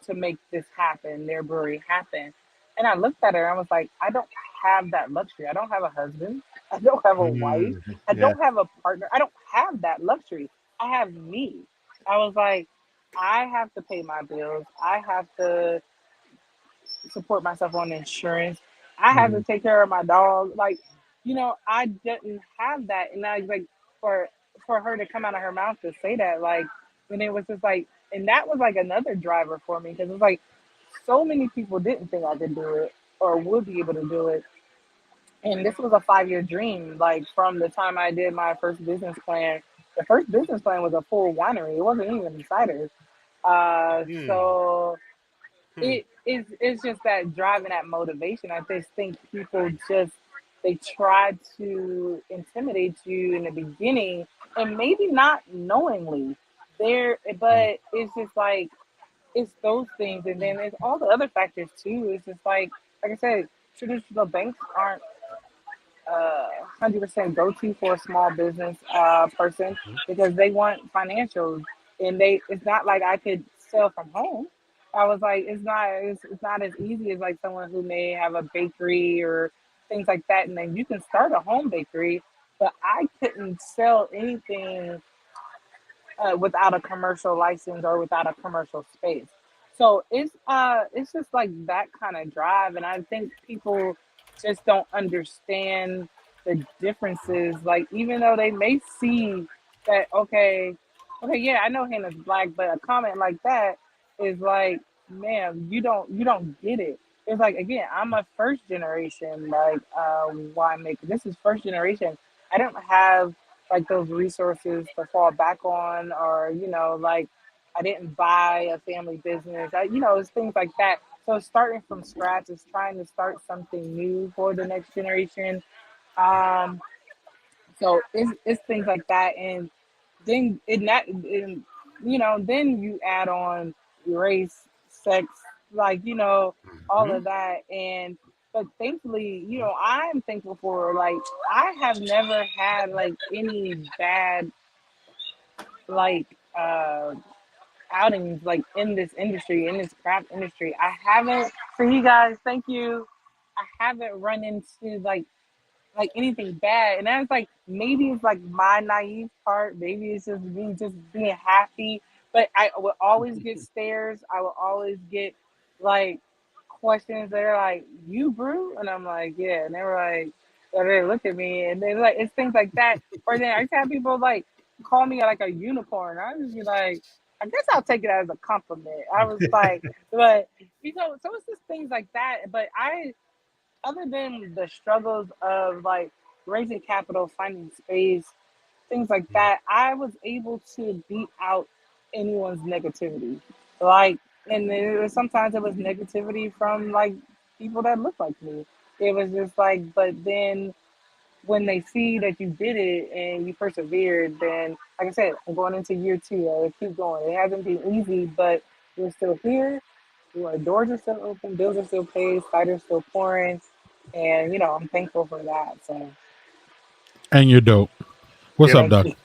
to make this happen, their brewery happen. And I looked at her and I was like, I don't have that luxury. I don't have a husband. I don't have a wife. Mhm. I Yeah. don't have a partner. I don't have that luxury. I have me. I was like, I have to pay my bills. I have to support myself on insurance. I have to Mhm. take care of my dog. Like, I didn't have that. And I like for for her to come out of her mouth to say that, like, and it was just like, and that was like another driver for me because it's like so many people didn't think I could do it or would be able to do it. And this was a 5-year dream, like from the time I did my first business plan. The first business plan was a full winery. It wasn't even cider. Mm, So hmm, it's just that drive and that motivation. I just think people just they try to intimidate you in the beginning and maybe not knowingly there, mm, but it's just like it's those things, and then it's all the other factors too. It's just like I said, traditional banks aren't 100% go to for a small business person because they want financials, and it's not like I could sell from home. I was like, it's not as easy as like someone who may have a bakery or things like that, and then you can start a home bakery, but I couldn't sell anything without a commercial license or without a commercial space. So it's just like that kind of drive, and I think people just don't understand the differences. Like even though they may see that okay, yeah, I know Hannah's black, but a comment like that is like, man, you don't get it. It's like again, I'm a first generation like winemaker. This is first generation. I don't have like those resources to fall back on, or like I didn't buy a family business. It's things like that. So starting from scratch is trying to start something new for the next generation. um so it's things like that, and then then you add on race, sex, like all Mhm. of that. And but thankfully, I'm thankful for, like, I have never had like any bad like outings like in this industry, in this craft industry. I haven't, for you guys, thank you, I haven't run into like anything bad. And that's like, maybe it's like my naive part, maybe it's just me just being happy. But I would always get stares, I would always get like questions. They're like, "You brew?" And I'm like, "Yeah." And they were like, or they look at me and they're like, it's things like that. Or then I used to have people like call me like a unicorn. I was just be like, I guess I'll take it as a compliment. I was like, but so it's just things like that. But other than the struggles of like raising capital, finding space, things like that, I was able to beat out anyone's negativity. Like, and sometimes it was negativity from like people that look like me. It was just like, but then when they see that you did it and you persevered, then like I said, I'm going into year two. I keep going. It hasn't been easy, but we're still here. Our doors are still open, bills are still paid, cider's still pouring, and I'm thankful for that. So And you're dope. What's Yep. up, thank Doug? you.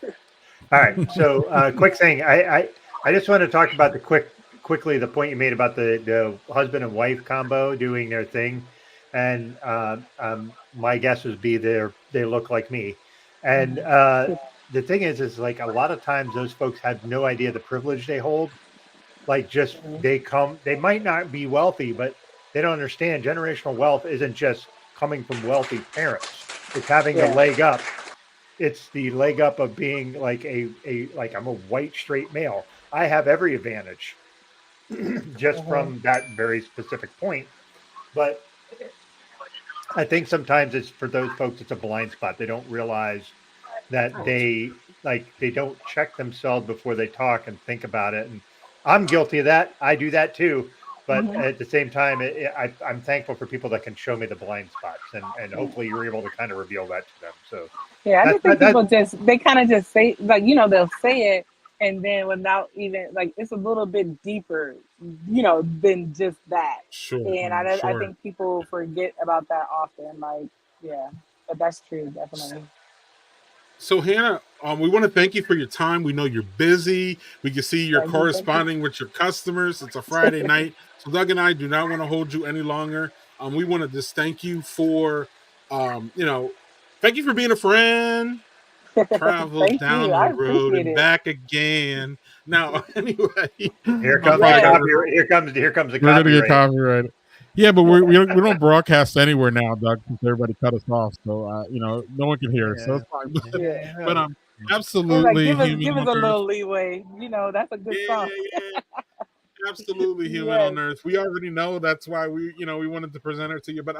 All right. So, quick thing. I just want to talk about quickly the point you made about the husband and wife combo doing their thing, and my guess would be they look like me, and the thing is like a lot of times those folks have no idea the privilege they hold. Like just they might not be wealthy, but they don't understand generational wealth isn't just coming from wealthy parents. It's having the Yeah. leg up, it's the leg up of being like a like I'm a white straight male. I have every advantage just Mhm. from that very specific point. But I think sometimes it's for those folks, it's a blind spot. They don't realize that they don't check themselves before they talk and think about it. And I'm guilty of that. I do that too. But Mhm. at the same time, I'm thankful for people that can show me the blind spots, and hopefully you're able to kind of reveal that to them. So Yeah, I that's just think that. people they kind of just say, like, they'll say it, and then without even like, it's a little bit deeper, than just that. Sure, And I sure. think people forget about that often. Like, yeah, but that's true, definitely. So Hannah, we want to thank you for your time. We know you're busy. We can see you're Thank you, thank you. corresponding with your customers. It's a Friday night, so Doug and I do not want to hold you any longer. We want to just thank you for, thank you for being a friend. Travel Thank down you. the I road appreciate and it. back again. Now, anyway, Here comes the Father, Yes. copy. Here comes the we're gonna get copyright. copyrighted. Yeah, but we don't broadcast anywhere now, Doug, since everybody cut us off. So no one can hear us. So Yeah, it's fine. Yeah. But They're like, absolutely give us human a on earth. little leeway. That's a good Yeah, song. yeah. Absolutely human Yes. on earth. We already know that's why we wanted to present it to you. But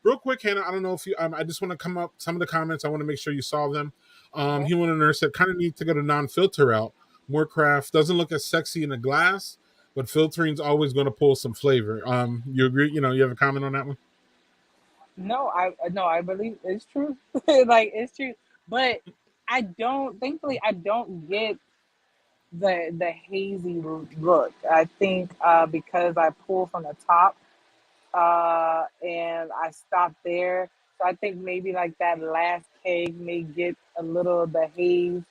real quick, Hannah, I don't know if you I just want to come up some of the comments. I want to make sure you saw them. Okay. Human on earth said kind of need to go to non-filter route. More craft doesn't look as sexy in a glass, but filtering's always going to pull some flavor. You agree? You have a comment on that one? No, I believe it's true. Like, it's true. But I don't thankfully I don't get the hazy look. I think because I pull from the top and I stopped there. So I think maybe like that last keg may get a little of the haze,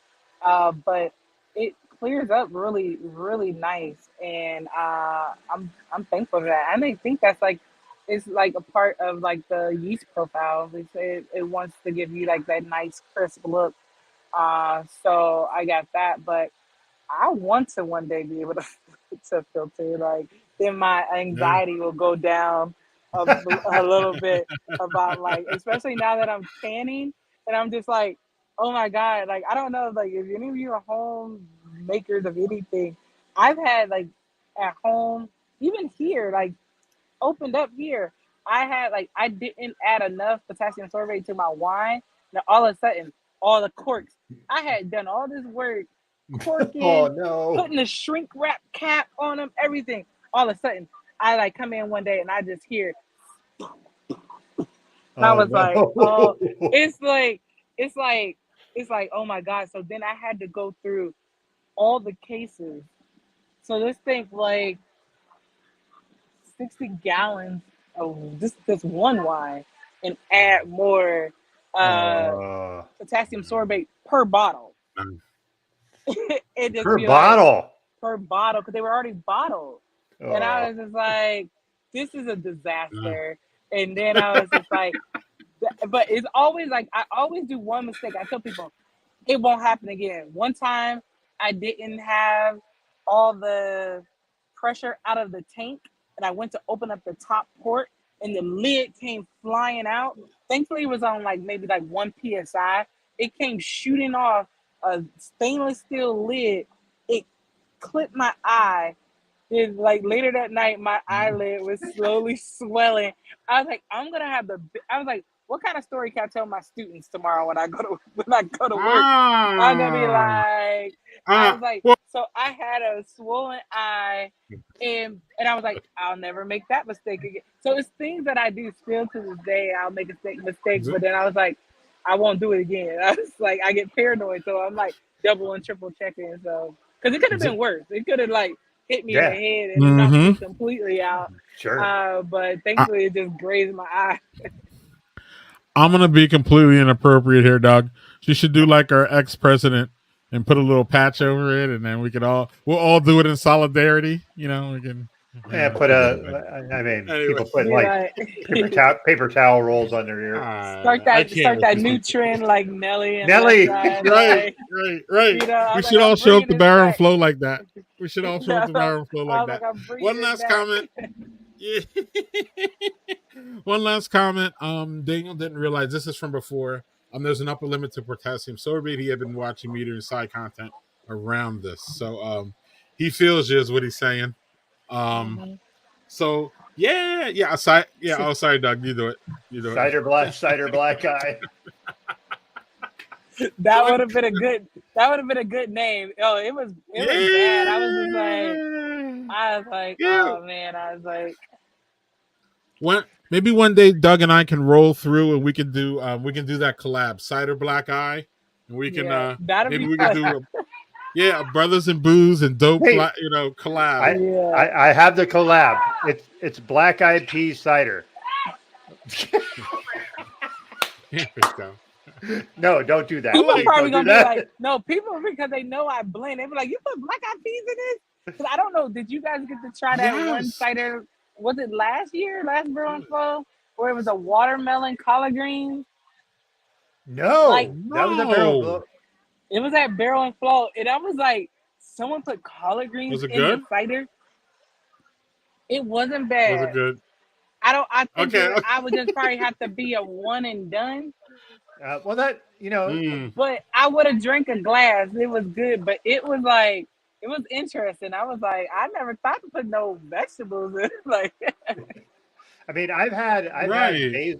but it clears up really, really nice, and I'm thankful for that. And I think that's like it's like a part of like the yeast profile. It wants to give you like that nice crisp look. So I got that, but I want to one day be able to to filter. Like then my Yeah. anxiety will go down a little bit about like, especially now that I'm tanning, and I'm just like, oh my god, like I don't know, like if any of you are home makers of anything, I've had like at home, even here, like opened up here, I had like I didn't add enough potassium sorbate to my wine. Now all of a sudden, all the corks. I had done all this work, Oh corking, no. putting the shrink wrap cap on them, everything. All of a sudden, I like come in one day and I just hear, and I Oh was like, oh, no. it's like, it's like, it's like, oh my god. So then I had to go through all the cases. So this thing like 60 gallons of this one wine and add more uh, Uh, potassium sorbate per bottle. Um, It just per be like bottle. per bottle because they were already bottled. And I Oh, was just like, this is a uh, disaster. And then I was just like, but it's always like, I always do one mistake. I tell people, it won't happen again. One time I didn't have all the pressure out of the tank and I went to open up the top port and the lid came flying out. Thankfully it was on like maybe like 1 psi. It came shooting off a stainless steel lid. It clipped my eye. It, like later that night, my eyelid was slowly swelling. I was like, I'm gonna have the. I was like, what kind of story can I tell my students tomorrow when I go to work? I'm gonna be ah, like, I ah, was like, well, so I had a swollen eye, and I was like, I'll never make that mistake again. So it's things that I do still to this day. I'll make mistakes, but then I was like, I won't do it again. I was like, I get paranoid, so I'm like double and triple checking. So because it could have been worse. It could have like hit me in the yeah, head and knocked me mm-hmm. completely out. sure. But thankfully, it just grazed my eye. I'm gonna be completely inappropriate here, dog. She should do like our ex-president and put a little patch over it, and then we'll all do it in solidarity. You know, we can. Yeah, Yeah. put Anyway, I mean, anyway. people put Be like like, paper towel rolls on their ear. I can't start with that these new people. trend like Nelly and Left Nelly. Eye. Right, Like, right. I We was like, should all I'm show up bringing to this Barrow and back. Flow like that. We should all show up to I Barrow and Flow like was like, that. I'm bringing One it last back. comment. Yeah. One last comment. Daniel didn't realize this is from before. There's an upper limit to potassium sorbate. He had been watching meter and side content around this, so he feels you is what he's saying. Um, Mhm. so yeah. Aside, yeah. Oh, sorry, Doug. You do it. You do it. Cider black guy. That would One, have been a good. That would have been a good name. Oh, it was bad. yeah, I was like, yeah. oh man. I was like, Maybe one day Doug and I can roll through and we can do that collab, cider black eye, and we can yeah, that'll maybe be we can fun. do a brothers and booze and dope Hey, collab. I, Yeah. I have the collab. It's black eyed peas cider. Here we go. No, don't do that. People like- Please probably don't do gonna be that. like, no, people because they know I blend. They be like, you put black eyed peas in this? Because I don't know. Did you guys get to try that one Yes. cider? Was it last Brew and Flow, where it was a watermelon collard green? Like No, that was a barrel No. blow. it was at Barrel and Flow, and I was like, someone put collard greens Was it in the good? cider. It wasn't Was it bad. good? I think Okay. I would just probably have to be a one and done. Well, that Mm. But I would have drank a glass. It was good, but it was like it was interesting. I was like, I never thought to put no vegetables in. Like, I mean, I've had Right.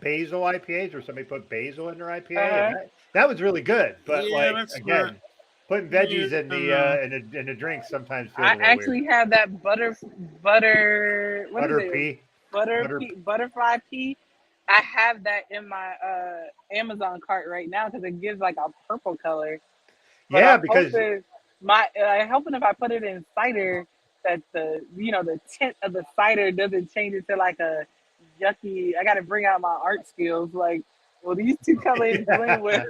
basil IPAs where somebody put basil in their IPA, uh-huh. and that was really good. But Yeah, like that's again, not. putting Yeah, veggies in no. the drink sometimes feels I a little weird. actually have that butter. What is Butter it? pea. Butterfly pea. I have that in my Amazon cart right now because it gives like a purple color. But Yeah, I'm because hoping I'm hoping if I put it in cider that the tint of the cider doesn't change into like a yucky. I got to bring out my art skills. Like, well, these two colors blend with.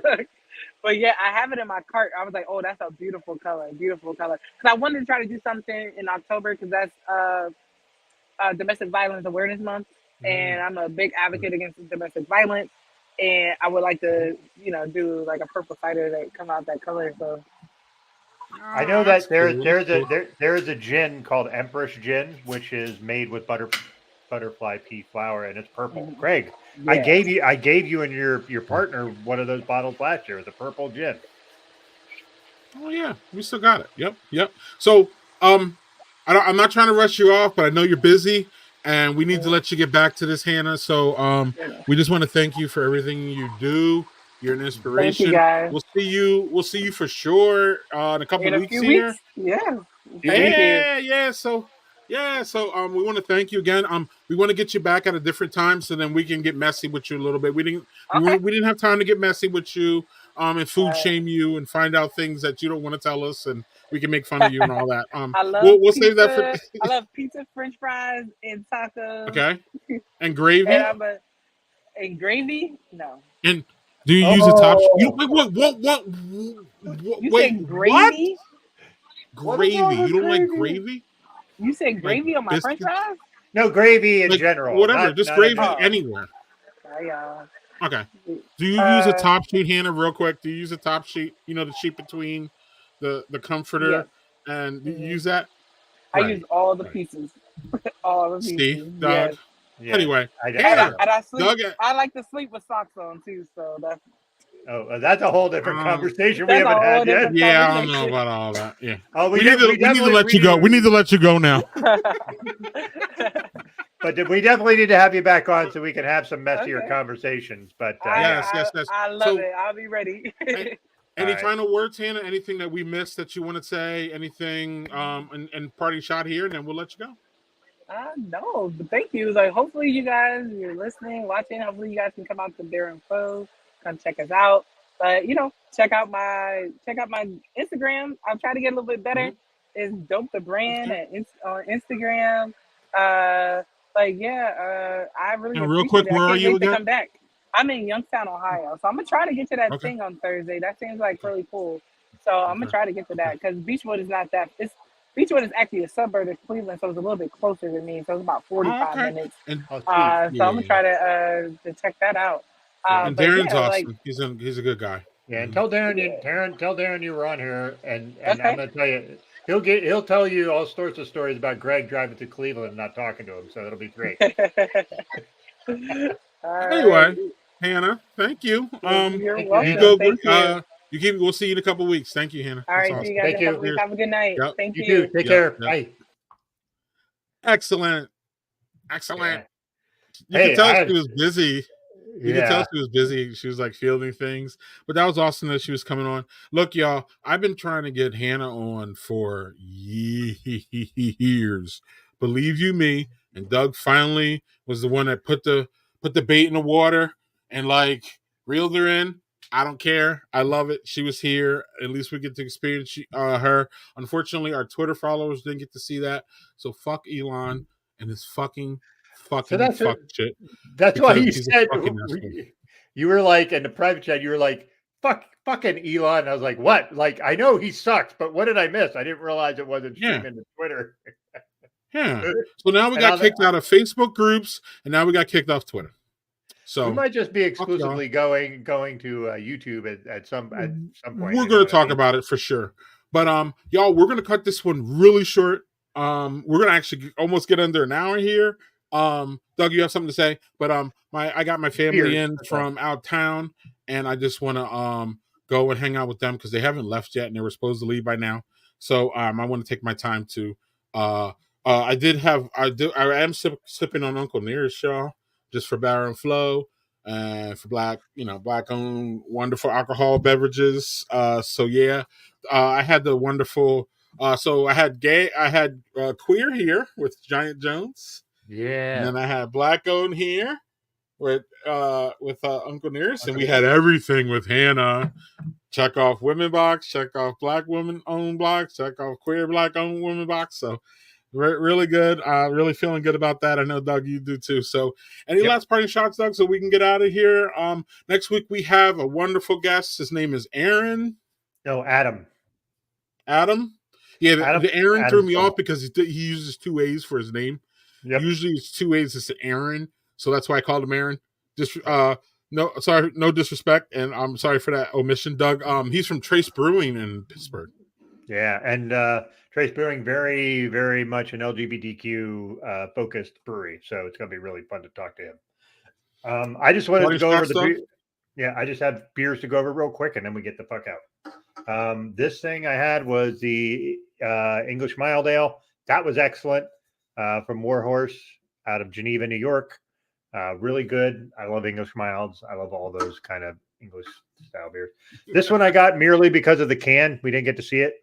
But yeah, I have it in my cart. I was like, oh, that's a beautiful color. Because I wanted to try to do something in October because that's Domestic Violence Awareness Month, and I'm a big advocate against domestic violence. And I would like to, do like a purple cider that come out that color. So I know That's that there's cool. there's a there is a gin called Empress Gin, which is made with butterfly pea flower, and it's purple. Craig, I yeah, gave you and your partner one of those bottles last year. It was a purple gin. Oh yeah, we still got it. Yep. So, I'm not trying to rush you off, but I know you're busy, and we need to let you get back to this, Hannah. So, we just want to thank you for everything you do. You're an thank you inspiration. guys. We'll see you. We'll see you for sure in a couple In of a weeks few here. weeks, yeah. Thank weeks. you. Yeah. So, we want to thank you again. We want to get you back at a different time so then we can get messy with you a little bit. Okay. We didn't have time to get messy with you, and food Uh, shame you and find out things that you don't want to tell us, and we can make fun of you and all that. I love We'll save that for pizza. I love pizza, French fries, and tacos. okay. And And gravy. and gravy. No, And do you use a top? You Oh, wait, you wait, said what? gravy. what is Gravy? wrong You with don't like gravy? gravy? You said Like gravy on my French biscuits? fries. No, gravy in Like general, whatever, just not in gravy that. Oh, anywhere. I, Okay. Do you use a uh, top sheet, Hannah? Real quick, do you use a top sheet? You know, the sheet between the yes. comforter and do you hmm use that? I use Right. all the Right. pieces. All the See, pieces. Doug. Yes. Yeah, Anyway, And I Hannah, and I sleep. Doug. I like to sleep with socks on too. So that's a whole different Um, conversation we that's a haven't whole had yet. different yeah, I don't know conversation. about all that. Yeah, Oh, we need to let you go. We need to let you go now. but we definitely need to have you back on so we can have some messier Okay. conversations. But I, yeah, Yes. I I love So, it. I'll be ready. all any right. final words, Hannah? Anything that we missed that you want to say? Anything? And parting shot here, and then we'll let you go. No, but thank you. Like, hopefully you guys, you're listening, watching. Hopefully you guys can come out to Beer and Foe, come check us out. But check out my Instagram. I'm trying to get a little bit better. Mhm. It's Dope the Brand Okay. on Instagram. Uh, I really And real appreciate quick, it. I where are can't you wait to again? come back. I'm in Youngstown, Ohio, so I'm gonna try to get to that Okay. thing on Thursday. That seems like Okay. really cool. So I'm gonna Okay. try to get to that Okay. because Beechwood is not that. Beechwood is actually a suburb of Cleveland, so it's a little bit closer to me. So it's about Oh, 45 okay. minutes. And Oh, sweet. So I'm yeah. gonna try to check that out. Yeah, And But Darren's yeah, like awesome. He's a good guy. yeah. And Mhm. tell Darren, yeah, tell Darren you were on here, and I'm okay. gonna tell you, he'll tell you all sorts of stories about Greg driving to Cleveland and not talking to him. So it'll be great. All right, Anyway, Hannah, thank you. you're Thank you, You welcome. Hannah. go. Thank you. You keep. We'll see you in a couple weeks. Thank you, Hannah. All That's right, see you awesome. guys in Thank a couple you. weeks. Cheers. Have a good night. Yep. Thank You too. you. Take Yep. care. Yep. Bye. Excellent. Excellent. Yeah. You could Hey, tell she was busy. You could tell yeah. she was busy. She was like fielding things, but that was awesome that she was coming on. Look, y'all, I've been trying to get Hannah on for years. Believe you me. And Doug finally was the one that put the bait in the water and like reeled her in. I don't care. I love it. She was here. At least we get to experience her. Unfortunately, our Twitter followers didn't get to see that. So fuck Elon and his fucking So fuck shit that's why because you he's a said fucking asshole. you were like in the private chat. You were like, fucking Elon." And I was like, "What? Like, I know he sucks, but what did I miss? I didn't realize it wasn't Yeah. streaming to Twitter." Yeah. So now we And got kicked out of Facebook groups and now we got kicked off Twitter. So we might just be fuck y'all. exclusively going to YouTube at some point. We're You know gonna what I talk mean? about it for sure. But y'all, we're gonna cut this one really short. We're gonna actually almost get under an hour here. Doug, you have something to say? But I got my family Cheers. in from out of town and I just wanna go and hang out with them because they haven't left yet and they were supposed to leave by now. So I want to take my time to I am sipping on Uncle Nearest, y'all, just for Barrel and Flow and for black owned wonderful alcohol beverages. So yeah, I had the wonderful. So I had Queer here with Giant Jones, and Yeah. then I had Black owned here with Uncle Nearest, and we had everything with Hannah. Check off women box, check off black women owned box, check off queer black owned women box. So really good. Really feeling good about that. I know, Doug, you do too. So any last parting shots, Doug, so we can get out of here? Next week we have a wonderful guest. His name is Aaron. No, Adam. Adam? Yeah, the Aaron threw me Adam. off because he uses 2 A's for his name. Yep. Usually it's 2 A's, it's Aaron. So that's why I called him Aaron. Just no disrespect, and I'm sorry for that omission, Doug. He's from Trace Brewing in Pittsburgh. Yeah, and Trace Brewing, very, very much an LGBTQ focused brewery, so it's going to be really fun to talk to him. I just wanted to go over I just have beers to go over real quick, and then we get the fuck out. This thing I had was the English Mild Ale. That was excellent, from Warhorse out of Geneva, New York. Really good. I love English Milds. I love all those kind of English style beers. This one I got merely because of the can. We didn't get to see it.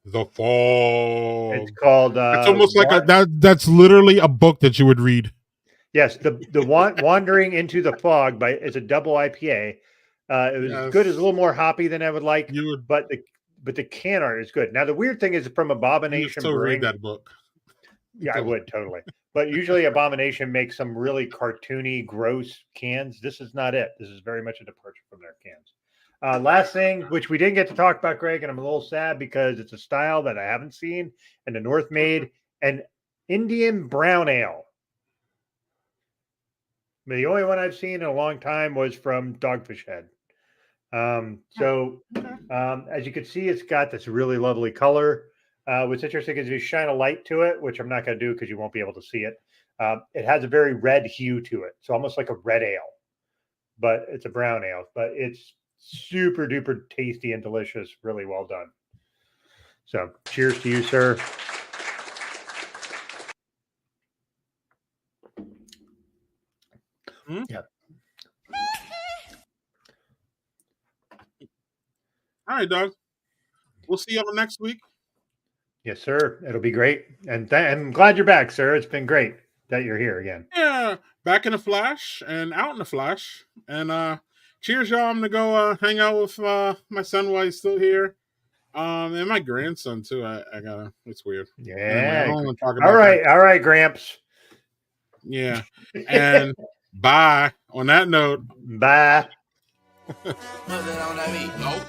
The Fall. It's called. It's almost like that's literally a book that you would read. Yes, the Wandering into the Fog it's a double IPA. It was good. It's a little more hoppy than I would like. But the can art is good. Now the weird thing is from Abomination. You still read that book. Yeah, I would totally. But usually Abomination makes some really cartoony, gross cans. This is not it. This is very much a departure from their cans. Last thing, which we didn't get to talk about, Greg, and I'm a little sad because it's a style that I haven't seen, and the North made an Indian brown ale. I mean, the only one I've seen in a long time was from Dogfish Head. As you can see, it's got this really lovely color. What's interesting is if you shine a light to it, which I'm not going to do because you won't be able to see it. It has a very red hue to it. So almost like a red ale, but it's a brown ale, but it's super duper tasty and delicious. Really well done. So cheers to you, sir. Yeah. All right, Doug. We'll see you all next week. Yes, sir. It'll be great. And I'm glad you're back, sir. It's been great that you're here again. Yeah, back in the flash and out in the flash. And cheers, y'all. I'm going to go hang out with my son while he's still here. And my grandson, too. I gotta, it's weird. Yeah. Anyway, I don't want to talk about all right, that. Gramps. Yeah. And bye. On that note, bye. Put it on that beat. Nope.